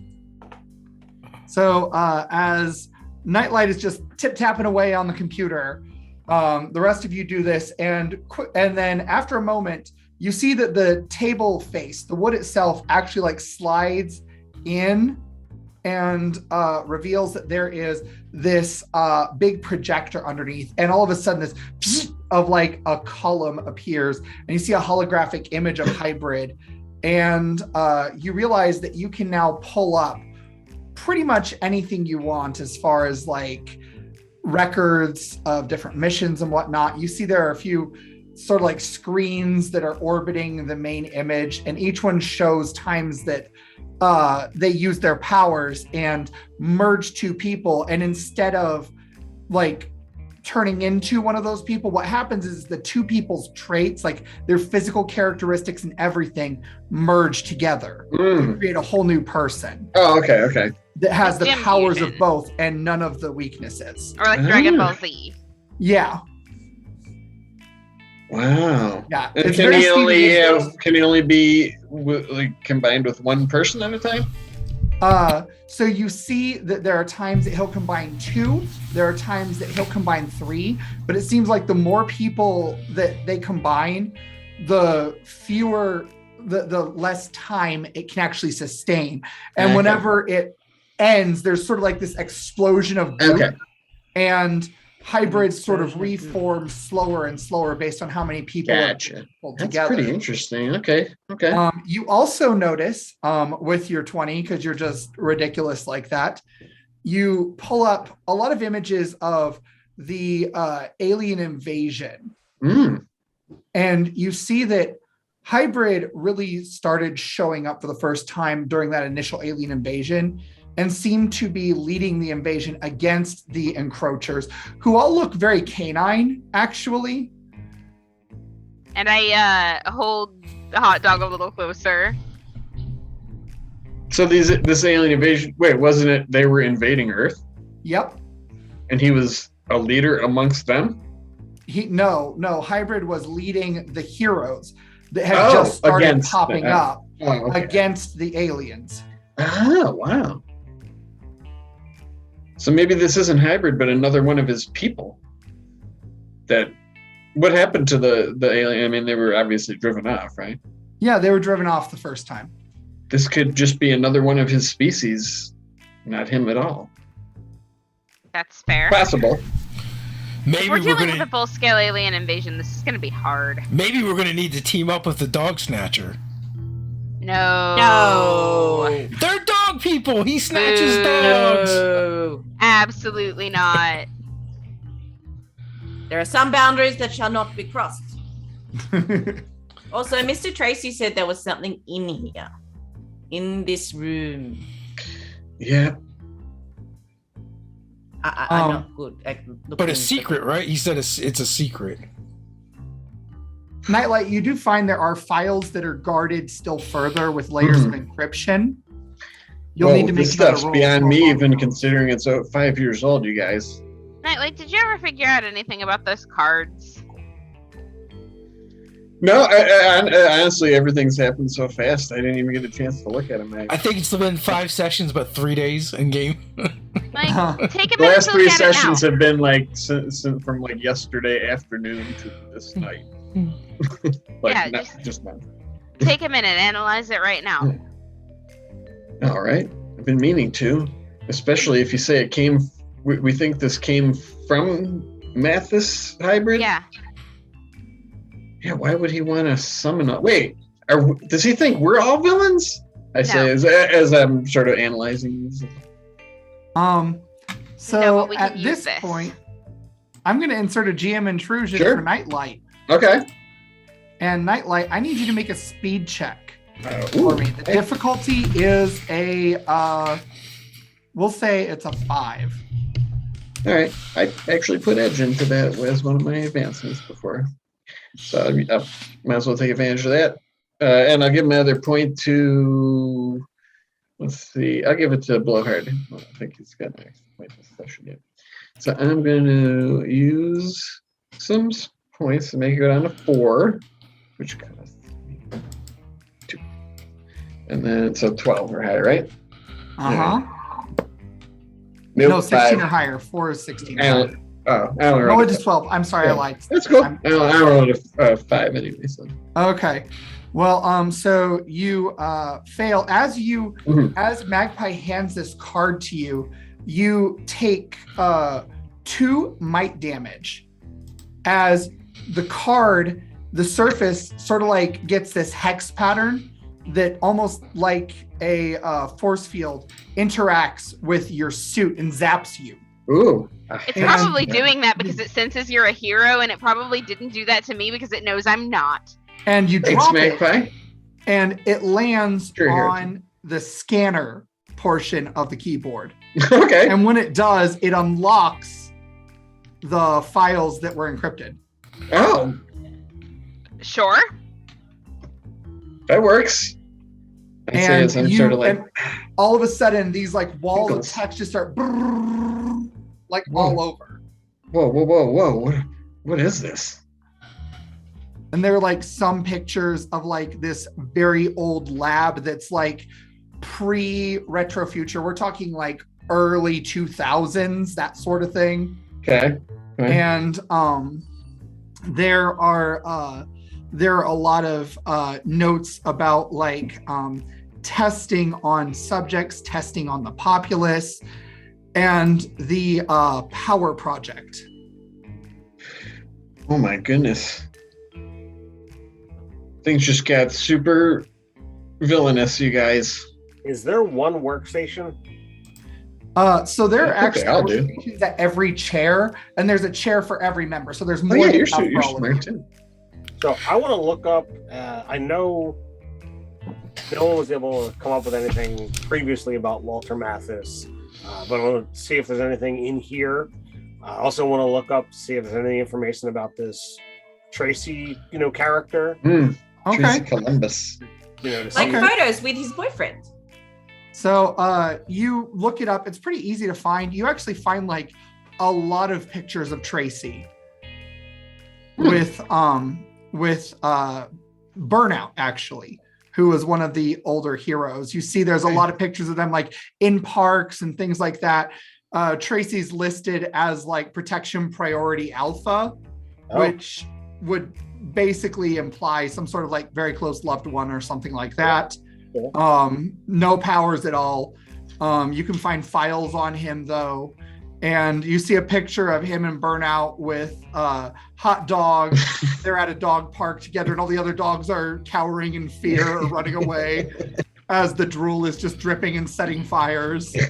So as Nightlight is just tip-tapping away on the computer, the rest of you do this, and then after a moment, you see that the table face, the wood itself, actually like slides in and reveals that there is this big projector underneath, and all of a sudden this of like a column appears, and you see a holographic image of Hybrid, and you realize that you can now pull up pretty much anything you want as far as like records of different missions and whatnot. You see there are a few sort of like screens that are orbiting the main image, and each one shows times that they use their powers and merge 2 people, and instead of like turning into one of those people, what happens is the 2 people's traits, like their physical characteristics and everything, merge together to create a whole new person. Oh, okay. That has the Gym powers fusion. of both and none of the weaknesses. Or like Dragon Ball Z. Yeah. Wow. Yeah. And It's can very he only Steven Universe. can he only be like combined with one person at a time? So you see that there are times that he'll combine 2, there are times that he'll combine 3, but it seems like the more people that they combine, the fewer, the less time it can actually sustain. And Okay. whenever it ends, there's sort of like this explosion of goop, Okay. and hybrids sort of reform slower and slower based on how many people are Gotcha. pulled That's together. pretty interesting. Okay. You also notice with your 20, because you're just ridiculous like that, you pull up a lot of images of the alien invasion. And you see that Hybrid really started showing up for the first time during that initial alien invasion and seemed to be leading the invasion against the encroachers, who all look very canine, actually. And I hold the hot dog a little closer. So this alien invasion, wait, wasn't it they were invading Earth Yep. and he was a leader amongst them? No, Hybrid was leading the heroes that had just started against popping the- up Oh, okay. against the aliens. Oh, wow. So maybe this isn't Hybrid, but another one of his people. What happened to the alien? I mean, they were obviously driven off, right? Yeah, they were driven off the first time. This could just be another one of his species, not him at all. That's fair. Possible. Maybe If we're we're dealing with gonna a full-scale alien invasion, this is going to be hard. maybe we're gonna need to team up with the dog snatcher. No. They're dog people. He snatches dogs. No. Absolutely not. There are some boundaries that shall not be crossed. Also, Mr. Tracy said there was something in here, in this room. Yeah. I'm not good at looking. But a secret, right? He said it's a secret. Nightlight, you do find there are files that are guarded still further with layers of encryption. You'll need to make this stuff's another roll beyond for me, a even roll. considering it's 5 years old, you guys. Nightlight, did you ever figure out anything about those cards? No, I honestly, everything's happened so fast. I didn't even get a chance to look at them. I think it's been 5 sessions, but 3 days in game. Like, take a The minute last to 3 look at it sessions now. have been like since from like yesterday afternoon to this night. Like, Yeah, not, just now. Take a minute, analyze it right now. All right, I've been meaning to, especially if you say it came. We think this came from Mathis hybrid. Yeah. Yeah. Why would he want to summon up? Wait, does he think we're all villains? I say No. as I'm sort of analyzing these. So No, but we can at use this this. point, I'm going to insert a GM intrusion Sure. for Nightlight. Okay. And Nightlight, I need you to make a speed check Ooh, for me. The difficulty is we'll say it's a 5. all right. I actually put edge into that as one of my advancements before, so I might as well take advantage of that. And I'll give another point to. Let's see. I'll give it to Blowhard. I think he's got an extra point this session yet. So I'm going to use some points to make it go down to 4, which costs me 2. And then so 12 or higher, right? Uh-huh. Nope, No, 16 or 5. higher. 4 is 16. I don't No, know. it is 12. I'm sorry, Yeah. I lied. That's cool. I'm- I don't roll a 5 anyway. So. Okay. Well, so you fail as Mhm. as Magpie hands this card to you. You take 2 might damage as the card, the surface sort of like gets this hex pattern that almost like a force field interacts with your suit and zaps you. Ooh. It's And- probably doing that because it senses you're a hero, and it probably didn't do that to me because it knows I'm not. And you Thanks, drop it, Magpie. and it lands Sure, here. on the scanner portion of the keyboard. Okay. And when it does, it unlocks the files that were encrypted. Oh, Sure. that works. I'd say as I'm sort of like, and all of a sudden, these like walls Tingles. of text just start like Whoa. all over. whoa. What is this? And there are like some pictures of like this very old lab that's like pre-retro future. We're talking like early 2000s, that sort of thing. Okay. And there are a lot of notes about like testing on subjects, testing on the populace, and the power project. Oh my goodness. Things just got super villainous, you guys. Is there one workstation? So there are I think they all actually do. workstations at every chair, and there's a chair for every member. So there's Oh more yeah, than you're, enough for you're all of smart you. too. So I want to look up. I know no one was able to come up with anything previously about Walter Mathis, but I want to see if there's anything in here. I also want to look up, see if there's any information about this Tracy, character. Okay. Tracy Columbus. To Like see. photos with his boyfriend. So you look it up. It's pretty easy to find. You actually find like a lot of pictures of Tracy with Burnout, actually, who was one of the older heroes. You see there's a lot of pictures of them like in parks and things like that. Tracy's listed as like protection priority alpha, which would basically imply some sort of like very close loved one or something like that. No powers at all. You can find files on him though, and you see a picture of him and Burnout with Hot Dog. They're at a dog park together, and all the other dogs are cowering in fear or running away as the drool is just dripping and setting fires. All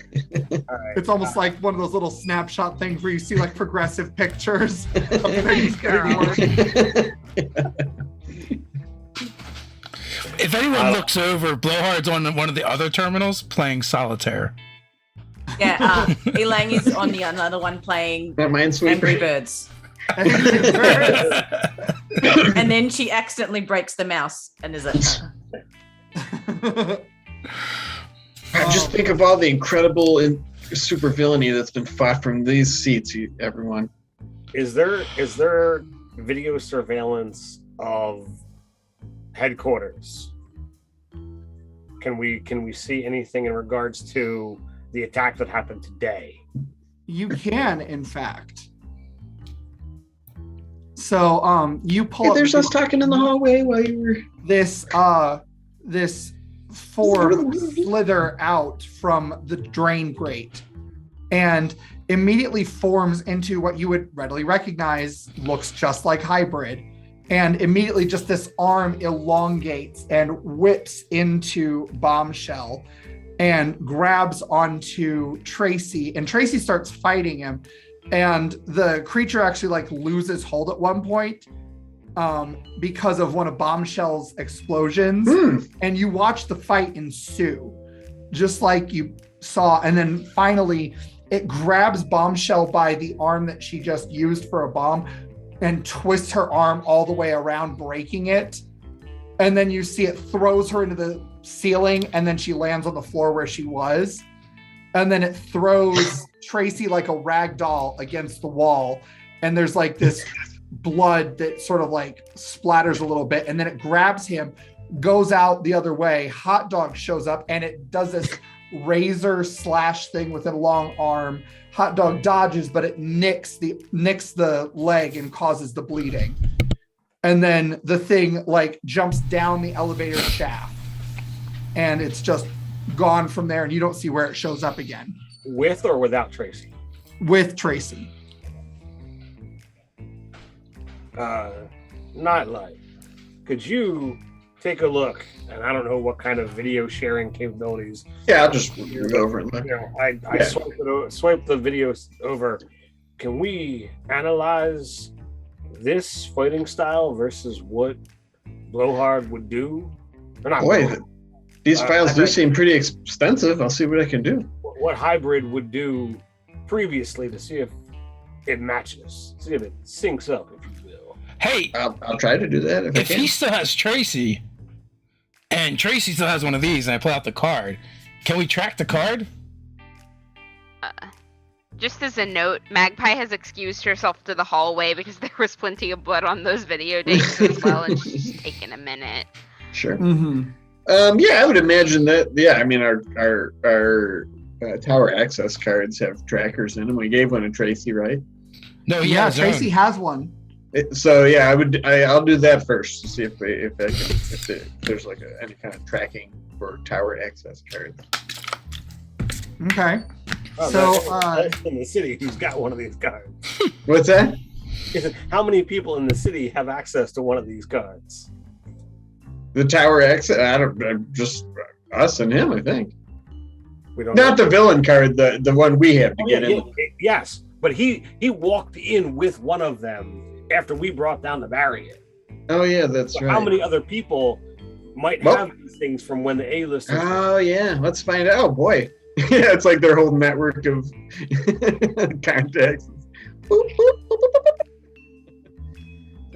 right. It's almost like one of those little snapshot things where you see like progressive pictures of things getting worse. anyone looks over, Blowhard's on one of the other terminals playing solitaire. Yeah, Elang is on the another one playing That Minesweeper. Angry Birds. And then she accidentally breaks the mouse and is like, Just think of all the incredible super villainy that's been fought from these seats, everyone. Is there video surveillance of headquarters? Can we see anything in regards to the attack that happened today? You can, in fact. So you pull up. There's us talking in the hallway while you were this form slither out from the drain grate and immediately forms into what you would readily recognize looks just like hybrid, and immediately just this arm elongates and whips into Bombshell and grabs onto Tracy, and Tracy starts fighting him, and the creature actually like loses hold at one point because of one of Bombshell's explosions. And you watch the fight ensue just like you saw, and then finally it grabs Bombshell by the arm that she just used for a bomb and twists her arm all the way around, breaking it. And then you see it throws her into the ceiling, and then she lands on the floor where she was. And then it throws Tracy like a rag doll against the wall. And there's like this blood that sort of like splatters a little bit. And then it grabs him, goes out the other way. Hot Dog shows up, and it does this razor slash thing with a long arm. Hot Dog dodges, but it nicks the leg and causes the bleeding. And then the thing like jumps down the elevator shaft, and it's just gone from there, and you don't see where it shows up again. With or without Tracy? With Tracy. Nightlight, could you take a look? And I don't know what kind of video sharing capabilities. Yeah, I'll just move over and look. You know, I swipe the videos over. Can we analyze this fighting style versus what Blowhard would do? Boy, these files do seem pretty extensive. I'll see what I can do. What hybrid would do previously to see if it matches, see if it syncs up, if you will. Hey, I'll try to do that if I can. He still has Tracy, and Tracy still has one of these, and I pull out the card, can we track the card? Just as a note, Magpie has excused herself to the hallway because there was plenty of blood on those video tapes as well, and she's taken a minute. Sure. Mm-hmm. Yeah, I would imagine that. Yeah, I mean, our tower access cards have trackers in them. We gave one to Tracy, right? No, Yeah, Tracy has one. So yeah, I'll do that first to see if there's like any kind of tracking for tower access cards. Okay. Oh, So that's in the city who's got one of these cards. What's that? How many people in the city have access to one of these cards? The tower access? I don't. Just us and him, I think. We don't. Not know. the villain card, the one we have to get in. Yes, but he walked in with one of them after we brought down the barrier. Oh yeah, that's So right. how many other people might have these things from when the A-listers? Oh yeah, let's find out. Oh boy, yeah, it's like their whole network of contacts.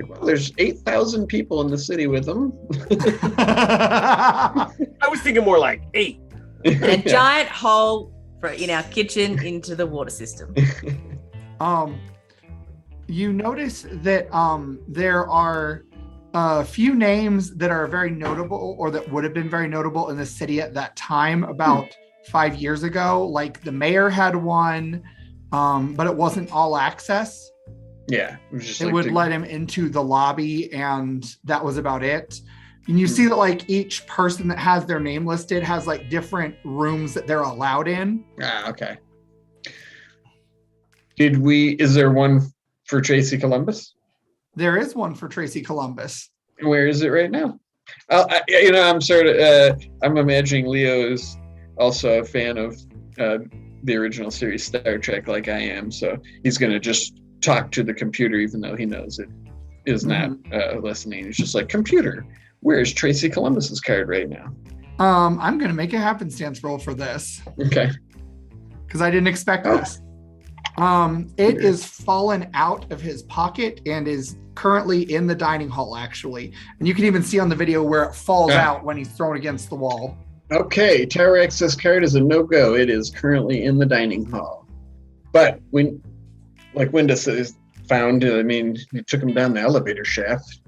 Well, there's 8,000 people in the city with them. I was thinking more like 8. a giant hole in our kitchen into the water system. You notice that there are a few names that are very notable, or that would have been very notable in the city at that time, about 5 years ago. Like the mayor had one, but it wasn't all access. Yeah, it was just It would let him into the lobby, and that was about it. And you see that like each person that has their name listed has like different rooms that they're allowed in. Okay. Is there one for Tracy Columbus? There is one for Tracy Columbus. Where is it right now? I'm imagining Leo is also a fan of the original series Star Trek, like I am. So he's going to just talk to the computer, even though he knows it is not listening. He's just like, computer, Where's Tracy Columbus's card right now? I'm gonna make a happenstance roll for this Okay. because I didn't expect this. It is fallen out of his pocket and is currently in the dining hall, actually. And you can even see on the video where it falls out when he's thrown against the wall. Okay, tower access card is a no-go. It is currently in the dining hall. But when, like Winda says, found, I mean, you took him down the elevator shaft.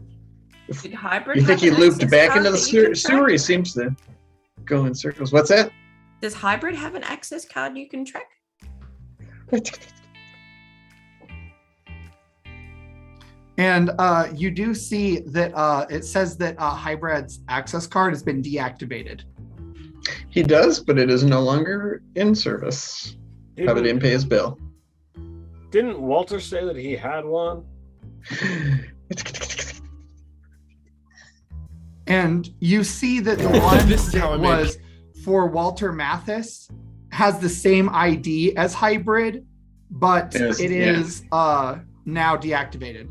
Did Hybrid You think have he an looped access back card into the that you can sewer? track? He seems to go in circles. What's that? Does Hybrid have an access card you can track? And you do see that it says that Hybrid's access card has been deactivated. He does, but it is no longer in service. Probably didn't pay his bill. Didn't Walter say that he had one? And you see that the one This is how I that made was for Walter Mathis has the same ID as Hybrid, but Yes, it yeah. is now deactivated.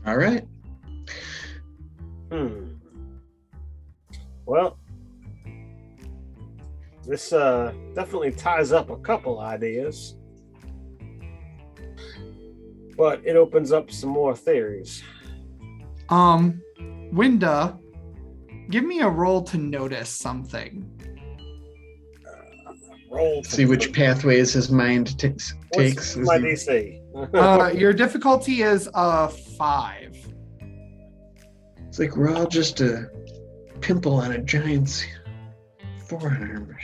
All right. Well, this definitely ties up a couple ideas, but it opens up some more theories. Winda, give me a roll to notice something. Roll. See which pathways his mind takes. What's my DC? Your difficulty is 5. It's like we're all just a pimple on a giant's forearm.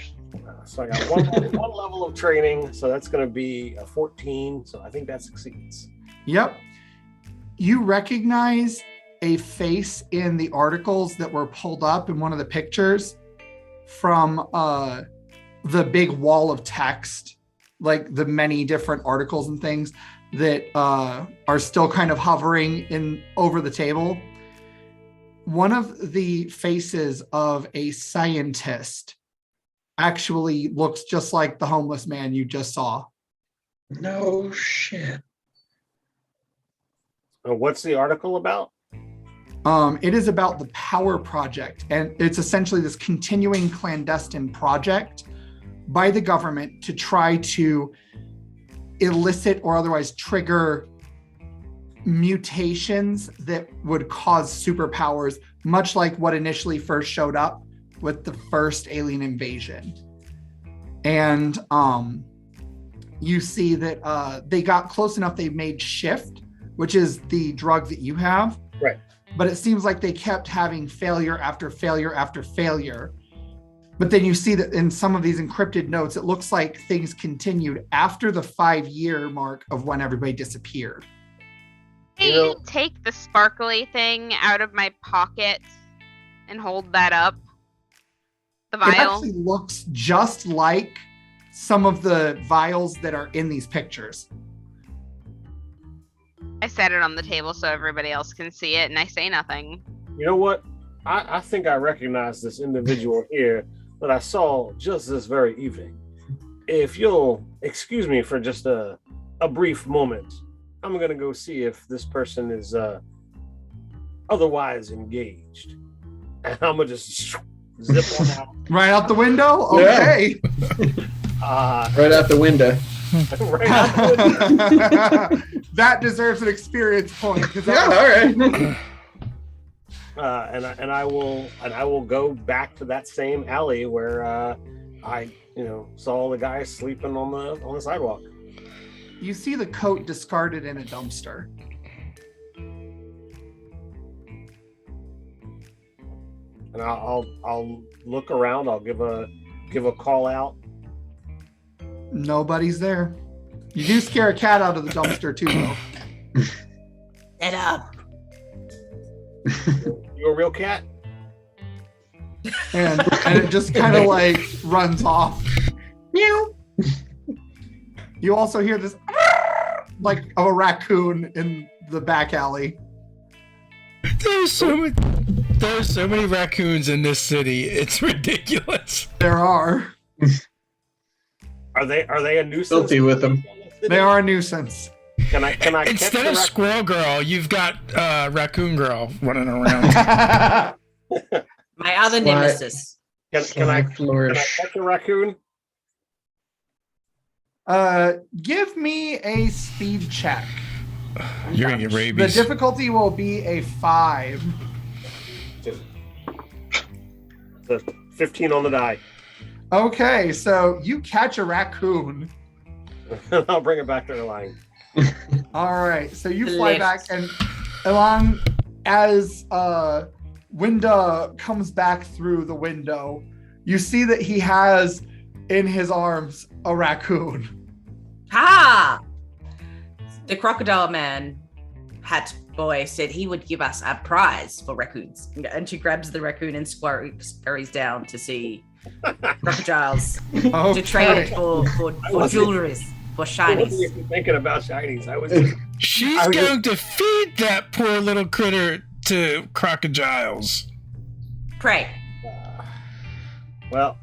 So I got one level of training, so that's going to be a 14. So I think that succeeds. Yep. You recognize a face in the articles that were pulled up in one of the pictures from the big wall of text, like the many different articles and things that are still kind of hovering in over the table. One of the faces of a scientist actually looks just like the homeless man you just saw. No shit. What's the article about? It is about the Power Project, and it's essentially this continuing clandestine project by the government to try to elicit or otherwise trigger mutations that would cause superpowers, much like what initially first showed up with the first alien invasion. And you see that they got close enough, they made Shift, which is the drug that you have. Right. But it seems like they kept having failure after failure after failure. But then you see that in some of these encrypted notes, it looks like things continued after the 5-year mark of when everybody disappeared. Hey, you take the sparkly thing out of my pocket and hold that up. The It vial. actually looks just like some of the vials that are in these pictures. I set it on the table so everybody else can see it, and I say nothing. You know what? I think I recognize this individual here that I saw just this very evening. If you'll excuse me for just a brief moment, I'm going to go see if this person is otherwise engaged. And I'm going to just zip on out. Right out the window? Yeah. Okay. Right out the window. Right out the window. That deserves an experience point. 'Cause Yeah, that all right. And I will go back to that same alley where I saw the guy sleeping on the sidewalk. You see the coat discarded in a dumpster. And I'll look around. I'll give a call out. Nobody's there. You do scare a cat out of the dumpster too, though. Get up. You a real cat? And it just kind of like runs off. Meow. You also hear this like of a raccoon in the back alley. There's so many raccoons in this city. It's ridiculous. There are. Are they a nuisance? Filthy with them. They are a nuisance. Can I catch Instead the of raccoon? Squirrel Girl, you've got Raccoon Girl running around. My other Sly- nemesis. Can I flourish? catch a raccoon? Give me a speed check. You're gonna get The rabies. difficulty will be a 5. The 15 on the die. Okay, so you catch a raccoon. I'll bring it back to the line. All right, so you fly back, Delicious. and along as Winda comes back through the window, you see that he has in his arms a raccoon. Ha! The crocodile man, hat boy, said he would give us a prize for raccoons. And she grabs the raccoon and scurries down to see crocodiles to trade it for jewelry, for I wasn't shinies. even thinking about shinies. I was She's going to feed that poor little critter to crocodiles. Pray. well,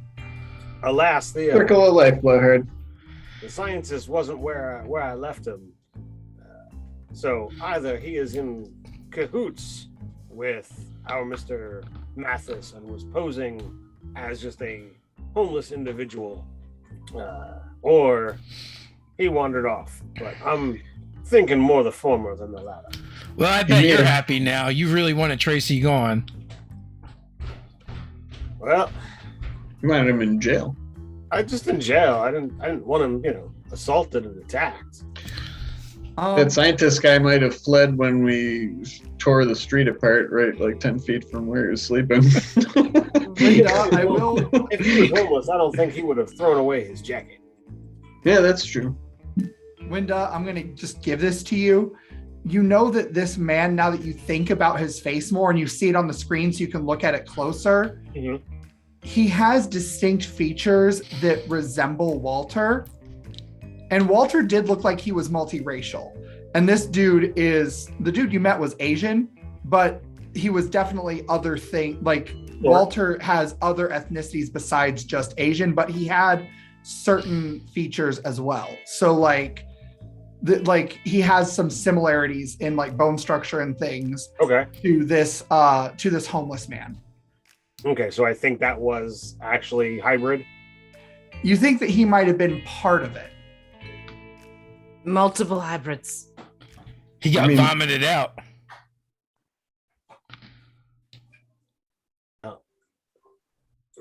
alas, Circle of life, Blowhard. the scientist wasn't where I left him. So either he is in cahoots with our Mr. Mathis and was posing as just a homeless individual, or he wandered off. But I'm thinking more the former than the latter. Well, I bet Yeah. you're happy now. You really wanted Tracy gone. Well, You wanted him in jail. I just in jail. I didn't want him, assaulted and attacked. That scientist guy might have fled when we tore the street apart, right, like 10 feet from where he was sleeping. Winda, I will. If he was homeless, I don't think he would have thrown away his jacket. Yeah, that's true. Winda, I'm gonna just give this to you. You know that this man, now that you think about his face more and you see it on the screen so you can look at it closer, Mhm. he has distinct features that resemble Walter. And Walter did look like he was multiracial. And this dude the dude you met was Asian, but he was definitely other thing. Like Sure. Walter has other ethnicities besides just Asian, but he had certain features as well. So like he has some similarities in like bone structure and things Okay. to this homeless man. Okay, so I think that was actually hybrid. You think that he might have been part of it. Multiple hybrids. He got vomited out.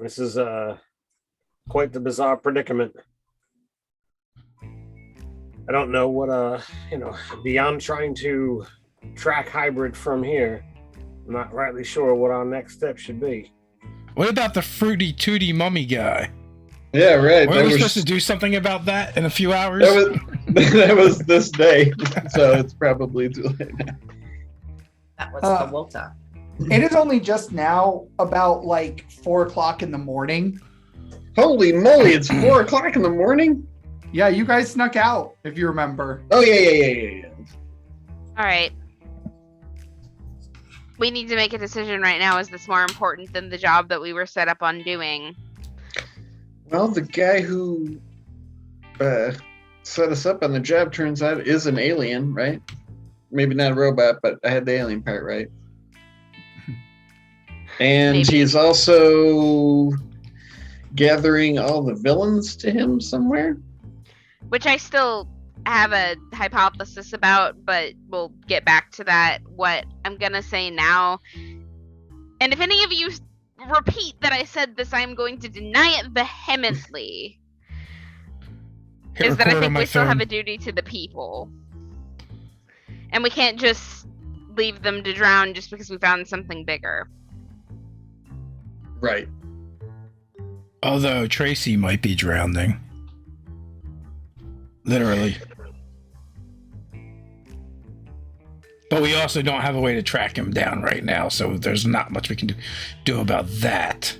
This is quite the bizarre predicament. I don't know what beyond trying to track hybrid from here, I'm not rightly sure what our next step should be. What about the Fruity Tooty Mummy guy? Yeah, right. Weren't we supposed to do something about that in a few hours? That was this day, so it's probably too late now. That was for Walter. It is only just now about like 4:00 in the morning. Holy moly, it's 4 o'clock in the morning? Yeah, you guys snuck out, if you remember. Oh, yeah. All right. We need to make a decision right now. Is this more important than the job that we were set up on doing? Well, the guy who set us up on the job turns out is an alien, right? Maybe not a robot, but I had the alien part right. And Maybe. he's also gathering all the villains to him somewhere. Which I still have a hypothesis about, but we'll get back to that. What I'm gonna say now, and if any of you repeat that I said this, I'm going to deny it vehemently, Hit is that I record on think my we still have phone. a duty to the people. And we can't just leave them to drown just because we found something bigger. Right. Although Tracy might be drowning. Literally. But we also don't have a way to track him down right now, so there's not much we can do about that.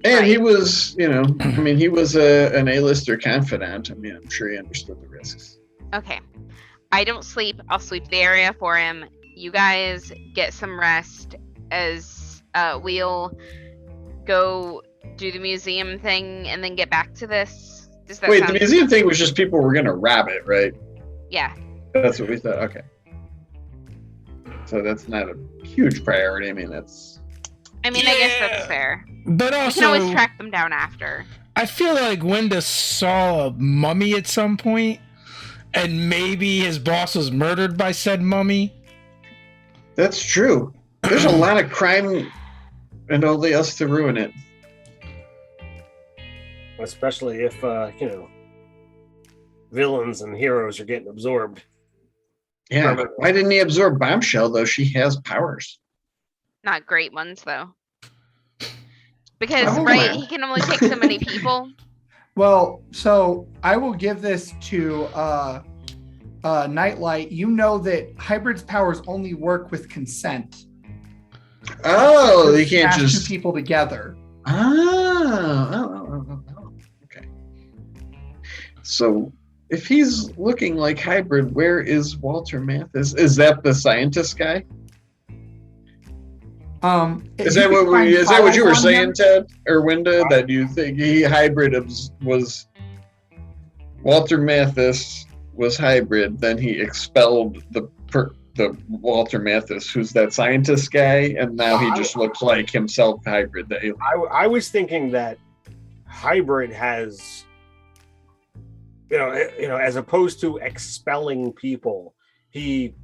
And he Right. was, he was an A-lister confidant. I mean, I'm sure he understood the risks. Okay. I don't sleep. I'll sweep the area for him. You guys get some rest as we'll go do the museum thing and then get back to this. Does that Wait, sound... the museum thing was just people were going to rob it, right? Yeah. That's what we thought. Okay. So that's not a huge priority. I mean, that's. I mean, I guess that's fair. But We also, can always track them down after. I feel like Winda saw a mummy at some point, and maybe his boss was murdered by said mummy. That's true. There's a lot of crime, and only us to ruin it. Especially if villains and heroes are getting absorbed. Yeah. Why didn't he absorb Bombshell, though? She has powers. Not great ones, though. Because, Oh, right, wow. he can only take so many people. Well, so I will give this to Nightlight. You know that hybrid's powers only work with consent. Oh, they can't Smash just. two people together. Oh. Okay. So, if he's looking like hybrid, where is Walter Mathis? Is that the scientist guy? Is that what you were saying, Ted or Winda? That you think he hybrid was Walter Mathis was hybrid, then he expelled the Walter Mathis, who's that scientist guy, and now he just looks like himself, hybrid. The alien. I was thinking that hybrid has, as opposed to expelling people, he,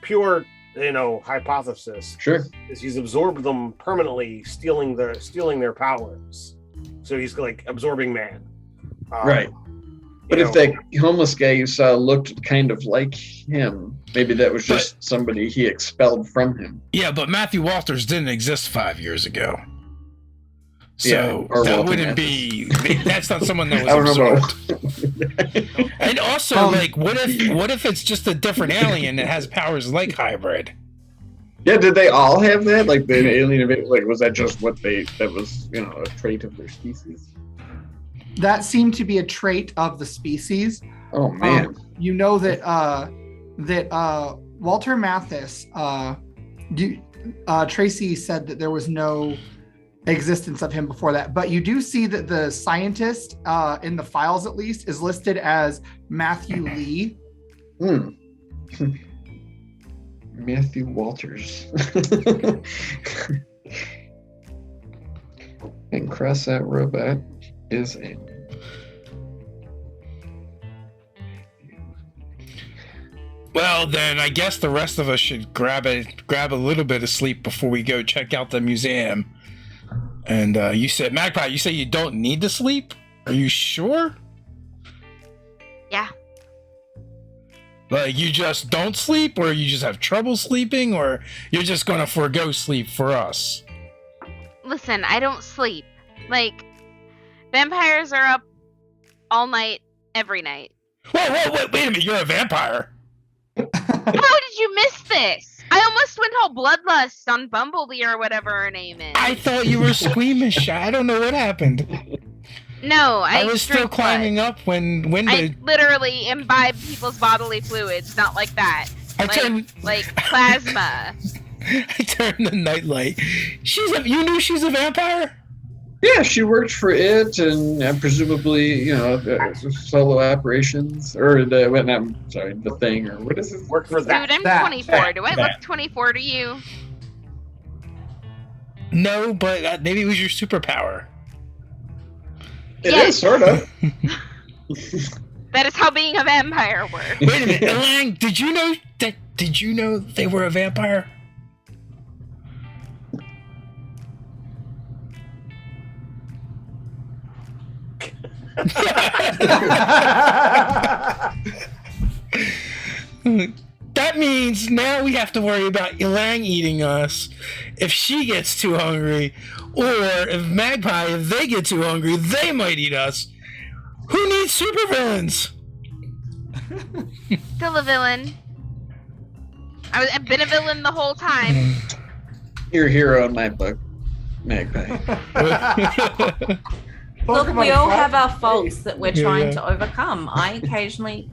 pure, hypothesis. Sure. Is he's absorbed them permanently, stealing their powers. So he's like absorbing man. Right. But if that homeless guy you saw looked kind of like him, maybe that was just somebody he expelled from him. Yeah, but Matthew Walters didn't exist 5 years ago. So or that Walter wouldn't Mathis. be. That's not someone that I was don't know. absorbed. And also, what if it's just a different alien that has powers like hybrid? Yeah, did they all have that? Like the alien, like was that just that was a trait of their species? That seemed to be a trait of the species. Oh man. You know that Walter Mathis, Tracy said that there was no existence of him before that, but you do see that the scientist in the files, at least, is listed as Matthew Lee. Matthew Walters. And cross that robot is a. Well, then I guess the rest of us should grab a little bit of sleep before we go check out the museum. And you said, Magpie, you say you don't need to sleep? Are you sure? Yeah. Like, you just don't sleep, or you just have trouble sleeping, or you're just gonna forego sleep for us? Listen, I don't sleep. Like, vampires are up all night, every night. Whoa, wait a minute, you're a vampire. How did you miss this? I almost went all bloodlust on Bumblebee or whatever her name is. I thought you were squeamish. I don't know what happened. No, I was still drink climbing blood. up when I literally imbibe people's bodily fluids, not like that. Like plasma. I turned the nightlight. You knew she's a vampire? Yeah, she worked for it, and presumably, solo operations, or the thing, or what is it? Work for that. Dude, I'm 24. Do I look 24 to you? No, but maybe it was your superpower. It is, sort of. That is how being a vampire works. Wait a minute, Elang, did you know they were a vampire? That means now we have to worry about Elang eating us if she gets too hungry, or if Magpie, if they get too hungry, they might eat us. Who needs supervillains? Still a villain. I've been a villain the whole time. You're a hero in my book, Magpie. Look, Pokemon we all flat have our face. faults that we're trying to overcome. I occasionally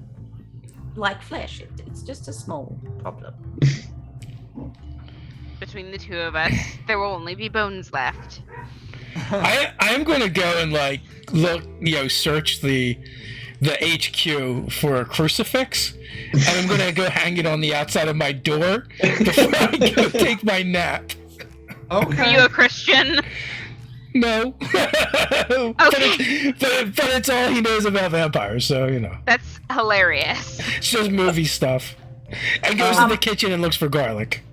like flesh. It's just a small problem. Between the two of us, there will only be bones left. I'm going to go and look, search the the HQ for a crucifix, and I'm gonna go hang it on the outside of my door before I go take my nap. Okay. Are you a Christian? No. Okay. but it's all he knows about vampires, so you know. That's hilarious. It's just movie stuff. And goes to the kitchen and looks for garlic.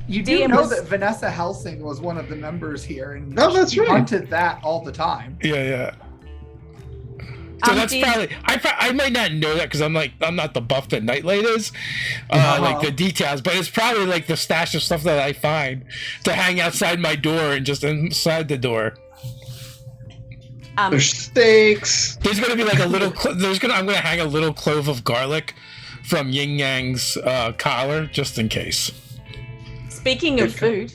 You do DM know was- that Vanessa Helsing was one of the members here, and Oh, that's she right. hunted that all the time. Yeah. So that's DM probably I might not know that because I'm not the buff that Nightlight is, like the details, but it's probably like the stash of stuff that I find to hang outside my door and just inside the door. There's steaks. There's gonna be like a little. I'm gonna hang a little clove of garlic from Yin Yang's collar just in case. Speaking of food,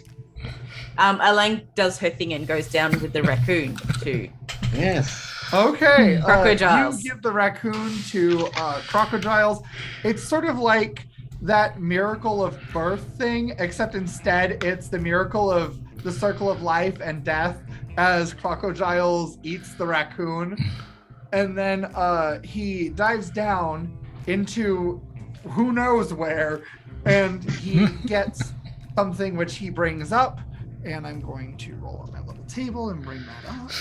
Elaine does her thing and goes down with the raccoon too. Yes. Okay. Crocodiles. You give the raccoon to crocodiles. It's sort of like that miracle of birth thing, except instead it's the miracle of the circle of life and death as crocodiles eats the raccoon. And then he dives down into who knows where, and he gets something which he brings up. And I'm going to roll up my little table and bring that up.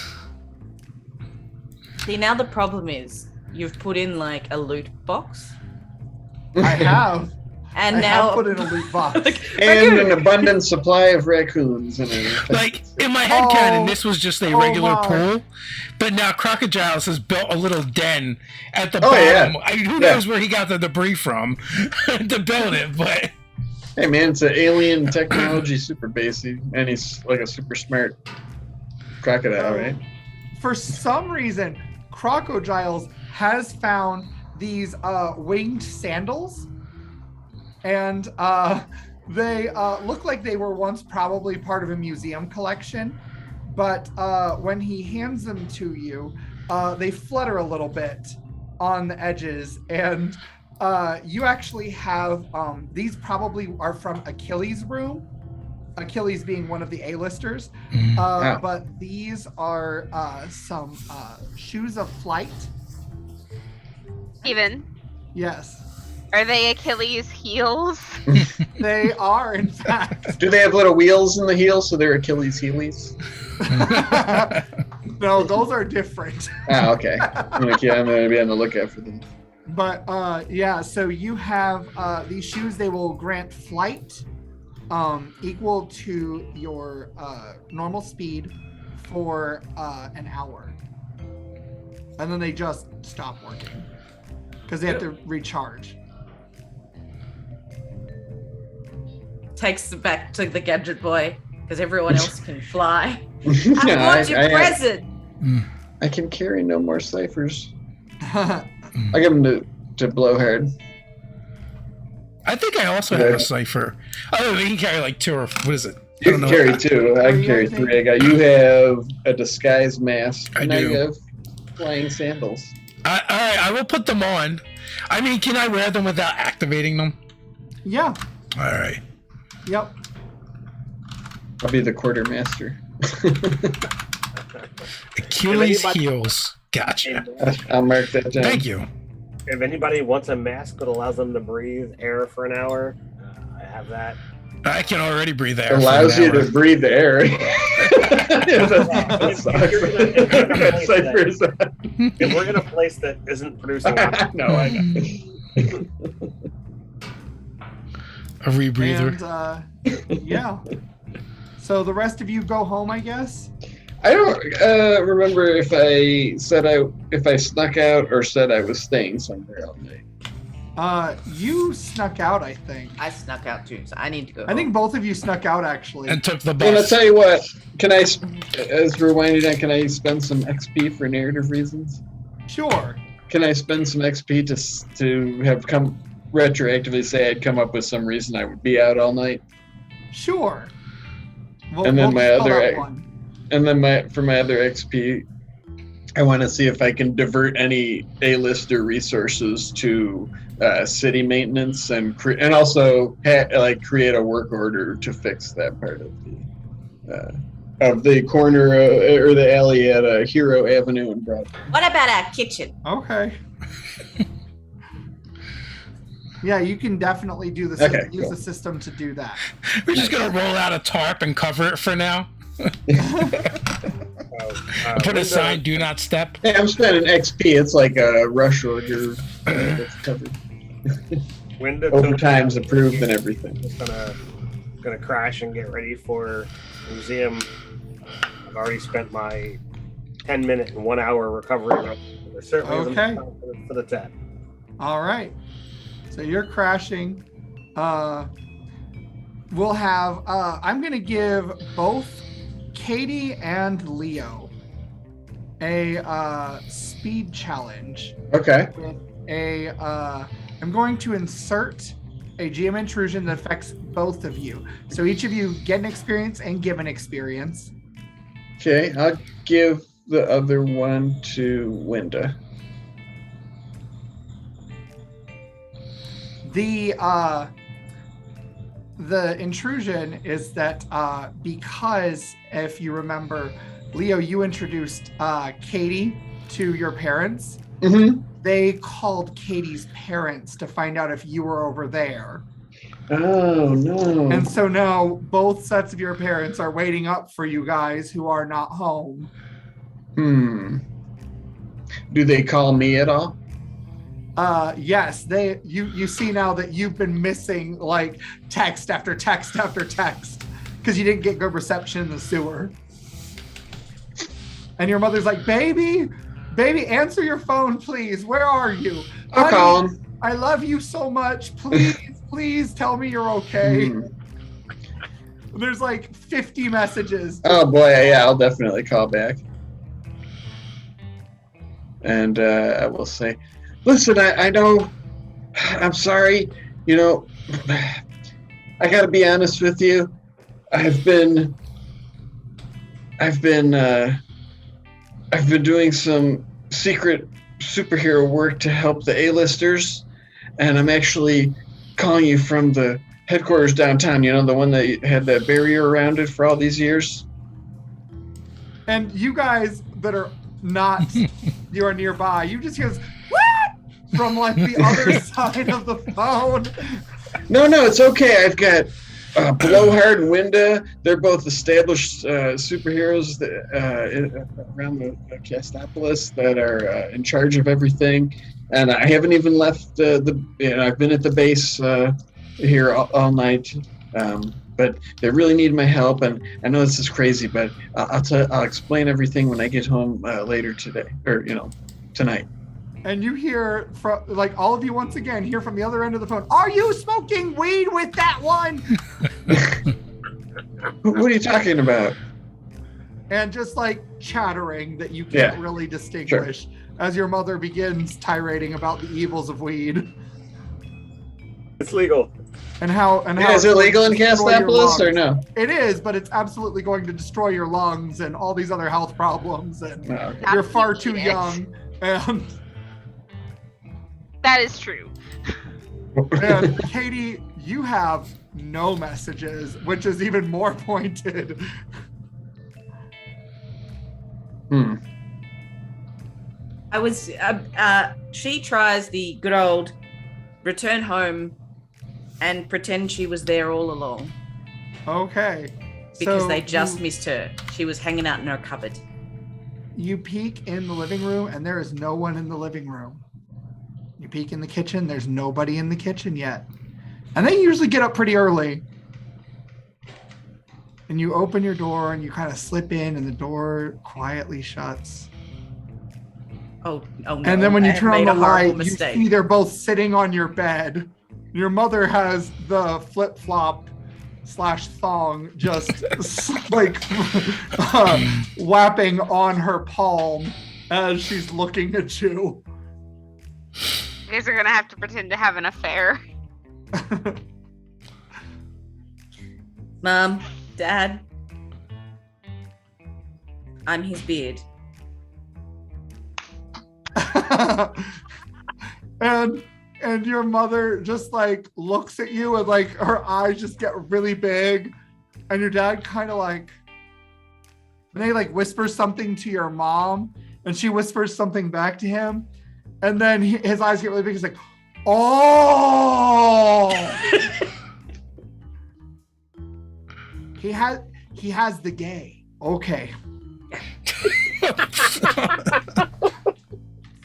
See, now the problem is you've put in like a loot box, I have. and I now have put in a loot box. And an abundant supply of raccoons in it. Like in my head canon, Oh. this was just a Oh, regular my. pool, but now Crocodiles has built a little den at the Oh, bottom. yeah. Who Yeah. knows where he got the debris from to build it? But Hey man, it's an alien technology super basey, and he's like a super smart crocodile, right? For some reason, Crocodiles has found these winged sandals, and they look like they were once probably part of a museum collection, but when he hands them to you, they flutter a little bit on the edges, and you actually have these probably are from Achilles' room. Achilles being one of the A-listers. Wow. But these are some shoes of flight. Steven, Yes, are they Achilles' heels? they are, in fact. Do they have little wheels in the heels so they're Achilles heelies? No, those are different. Ah, okay. I'm gonna be on the lookout for them. But yeah, so you have these shoes. They will grant flight equal to your normal speed for an hour, and then they just stop working because they have to recharge. takes it back to the gadget boy because everyone else can fly. No, I want your present. I can carry no more ciphers. I give them to Blowhard. I think I also have a cipher. Oh, you can carry like 2 or what is it? I You don't can know. carry 2. I can carry 3. I got you have a disguise mask, I and do. I have flying sandals. All right, I will put them on. I mean, can I wear them without activating them? Yeah. All right. Yep. I'll be the quartermaster. Achilles anybody- heels. Gotcha. I'll mark that down. Thank you. If anybody wants a mask that allows them to breathe air for an hour, I have that. I can already breathe air. Allows for an you hour. to breathe the air. If you're in a place Ciphers. If we're in a place that isn't producing No, I know. A rebreather. And yeah. So the rest of you go home, I guess. I don't remember if I snuck out or said I was staying somewhere all night. You snuck out, I think. I snuck out too, so I need to go. I think both of you snuck out, actually. And took the Well, I'll bus. tell you what. Can I, as we're winding down, can I spend some XP for narrative reasons? Sure. Can I spend some XP to have come retroactively say I'd come up with some reason I would be out all night? Sure. And then my just call other that one. And then for my other XP, I want to see if I can divert any A-lister resources to city maintenance and also create a work order to fix that part of the of the corner or the alley at Hero Avenue and Broadway. What about our kitchen? Okay. Yeah, you can definitely do the use the system to do that. We're just gonna roll out a tarp and cover it for now. Put a sign, "Do not step." Hey, I'm spending XP. It's like a rush order. It's covered. Overtime's approved and everything. Just gonna crash and get ready for museum. I've already spent my 10-minute and 1 hour recovery run. There certainly isn't time for the 10. All right. So you're crashing. We'll have. I'm gonna give both Katie and Leo a speed challenge. Okay. With I'm going to insert a GM intrusion that affects both of you. So each of you get an experience and give an experience. Okay, I'll give the other one to Winda. The intrusion is that because, if you remember, Leo, you introduced Katie to your parents. Mm-hmm. They called Katie's parents to find out if you were over there. Oh, no. And so now both sets of your parents are waiting up for you guys who are not home. Do they call me at all? Yes, you see now that you've been missing like text after text after text because you didn't get good reception in the sewer. And your mother's like, baby, answer your phone, please. Where are you? I'll call him. I love you so much. Please tell me you're okay. There's like 50 messages. Oh boy, yeah, I'll definitely call back. And I will say, listen, I know, I'm sorry, you know, I gotta be honest with you. I've been doing some secret superhero work to help the A-listers, and I'm actually calling you from the headquarters downtown, you know, the one that had that barrier around it for all these years. And you guys that are not, you are nearby, you just hear this, what? From like the other side of the phone. No, it's okay. I've got Blowhard and Winda. They're both established superheroes around the Castapolis that are in charge of everything. And I haven't even left I've been at the base here all night. But they really need my help. And I know this is crazy, but I'll explain everything when I get home later today, or tonight. And you hear from, like, all of you once again hear from the other end of the phone, are you smoking weed with that one? What are you talking about? And just like chattering that you can't really distinguish as your mother begins tirading about the evils of weed. It's legal. And how is it legal in Castapolis or no? It is, but it's absolutely going to destroy your lungs and all these other health problems. And you're far too young. And that is true. And Katie, you have no messages, which is even more pointed. She tries the good old return home and pretend she was there all along. Okay. Because they just missed her. She was hanging out in her cupboard. You peek in the living room and there is no one in the living room. You peek in the kitchen, there's nobody in the kitchen yet. And they usually get up pretty early. And you open your door and you kind of slip in and the door quietly shuts. Oh no. And then when you turn on the light, you see they're both sitting on your bed. Your mother has the flip-flop / thong just like whapping on her palm as she's looking at you. You guys are gonna have to pretend to have an affair. Mom, Dad, I'm his beard. And your mother just like looks at you and like her eyes just get really big, and your dad kind of like, And they like whisper something to your mom, and she whispers something back to him, and then his eyes get really big. He's like, "Oh!" he has the gay. Okay.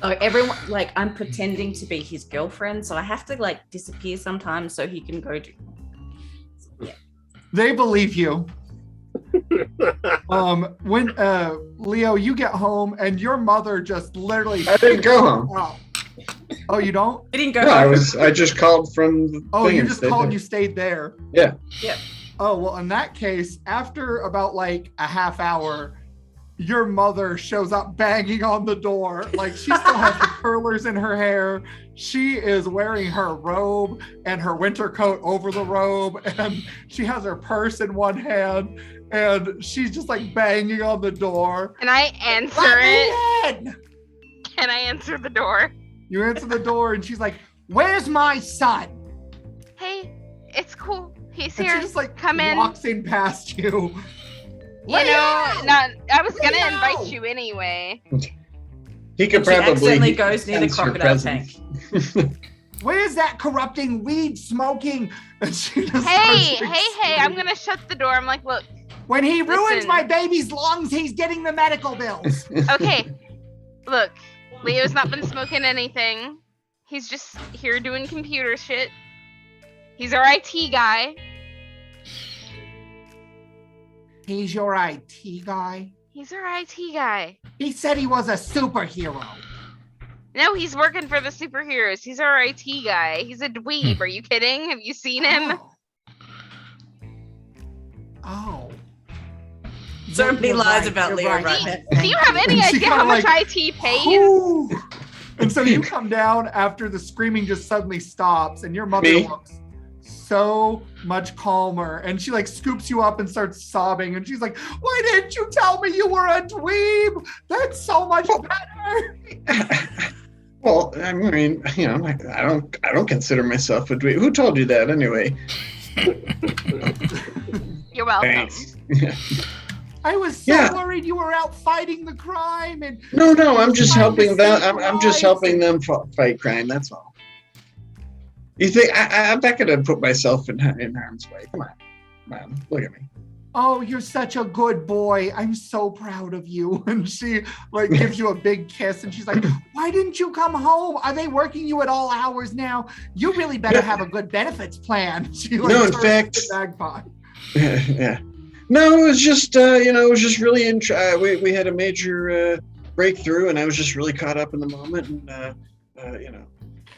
Oh, everyone, like, I'm pretending to be his girlfriend, so I have to like disappear sometimes so he can go do. Yeah. They believe you. When Leo, you get home and your mother just literally. I didn't go home. Oh, you don't? I didn't go. No, I just called from the Oh, thing you and just stayed called there. and you stayed there. Yeah. Yeah. Oh, well, in that case, after about like a half hour, your mother shows up banging on the door. Like, she still has the curlers in her hair. She is wearing her robe and her winter coat over the robe, and she has her purse in one hand, and she's just like banging on the door. Can I answer Let it? me in! Can I answer the door? You answer the door, and she's like, "Where's my son?" Hey, it's cool. He's And here. she just like Come in. walks in past you. You know, I was gonna Leo! invite you anyway. He could She accidentally probably goes near the sense your crocodile presence. Where's that corrupting weed smoking? And she just Hey, starts, like, hey, I'm gonna shut the door. I'm like, look, When he ruins Listen. my baby's lungs, he's getting the medical bills. okay, look, Leo's not been smoking anything. He's just here doing computer shit. He's our IT guy. He's your IT guy. He's our IT guy. He said he was a superhero. No, he's working for the superheroes. He's our IT guy. He's a dweeb. Are you kidding? Have you seen him? Oh. So many You're lies right, about you're Leo right. right now. Do you have any And she idea kinda how much like, IT pays? Ooh. And so you come down after the screaming just suddenly stops, and your mother Me? looks so much calmer, and she like scoops you up and starts sobbing, and she's like, "Why didn't you tell me you were a dweeb? That's so much better." Well, I mean, you know, I don't consider myself a dweeb. Who told you that anyway? You're welcome. Thanks. I was so Yeah. worried you were out fighting the crime, and No, I'm just Trying to helping them. save I'm just lives. helping them fight crime. That's all. You think I'm not gonna put myself in harm's way? Come on, look at me. oh, you're such a good boy. I'm so proud of you. And she like gives you a big kiss, and she's like, "Why didn't you come home? Are they working you at all hours now? You really better have a good benefits plan." She like No, in turns fact- to the magpie. Yeah. No, it was just it was just really we had a major breakthrough, and I was just really caught up in the moment, and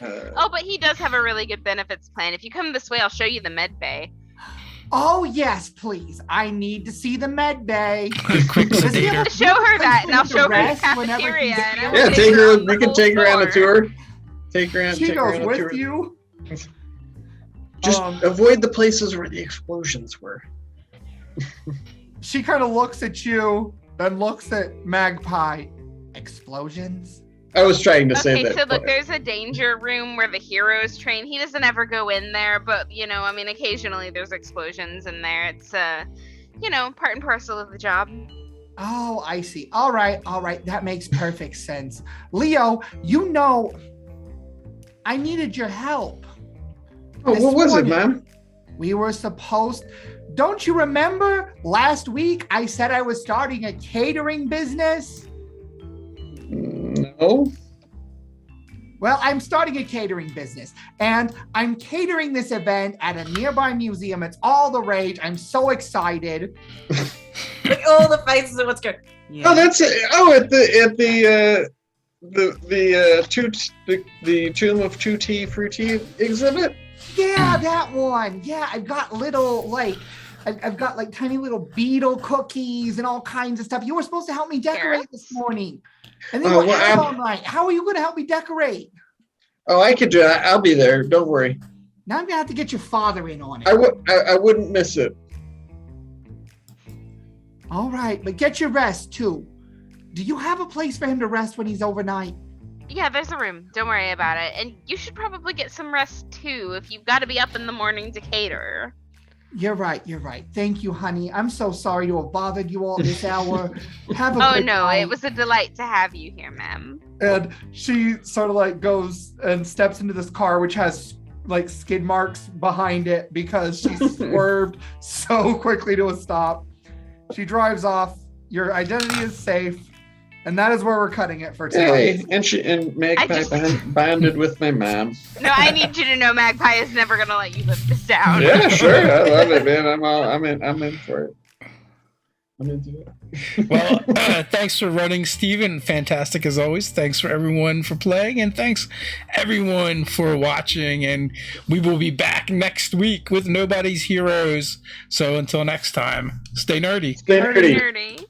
Oh, but he does have a really good benefits plan. If you come this way, I'll show you the med bay. Oh yes, please. I need to see the med bay. Quick Does he sedator. have a Show her that, and I'll place show to her the rest whenever cafeteria. he's And I ill? will yeah, take her on we the can whole take her on a floor. tour. Take her on. She take her goes on a with tour. you. Just avoid the places where the explosions were. She kind of looks at you, then looks at Magpie. Explosions? I was trying to say Okay, that. so look, there's a danger room where the heroes train. He doesn't ever go in there, but I mean, occasionally there's explosions in there. It's part and parcel of the job. Oh, I see. All right. That makes perfect sense. Leo, I needed your help. Oh, this what was it, morning. Mom? We were supposed. Don't you remember last week I said I was starting a catering business? No. Well, I'm starting a catering business, and I'm catering this event at a nearby museum. It's all the rage. I'm so excited. Like all the faces of what's going. Yeah. Oh, that's it. Oh, at the Tomb of Tutti Frutti exhibit. Yeah, that one. Yeah, I've got little I've got like tiny little beetle cookies and all kinds of stuff. You were supposed to help me decorate this morning, and then Oh, we're well, out all night. How are you going to help me decorate? Oh, I could do that. I'll be there. Don't worry. Now I'm gonna have to get your father in on it. I wouldn't miss it. All right, but get your rest too. Do you have a place for him to rest when he's overnight? Yeah, there's a room. Don't worry about it. And you should probably get some rest too if you've got to be up in the morning to cater. You're right. Thank you, honey. I'm so sorry to have bothered you all this hour. Have a Oh good no, night. it was a delight to have you here, ma'am. And she sort of like goes and steps into this car, which has like skid marks behind it because she swerved so quickly to a stop. She drives off. Your identity is safe. And that is where we're cutting it for tonight. Hey, and Magpie bonded with my mom. No, I need you to know Magpie is never gonna let you live this down. Yeah, sure. I love it, man. I'm in for it. I'm into it. Well, thanks for running, Steven. Fantastic as always. Thanks for everyone for playing, and thanks everyone for watching. And we will be back next week with Nobody's Heroes. So until next time, stay nerdy. Stay nerdy. Nerdy.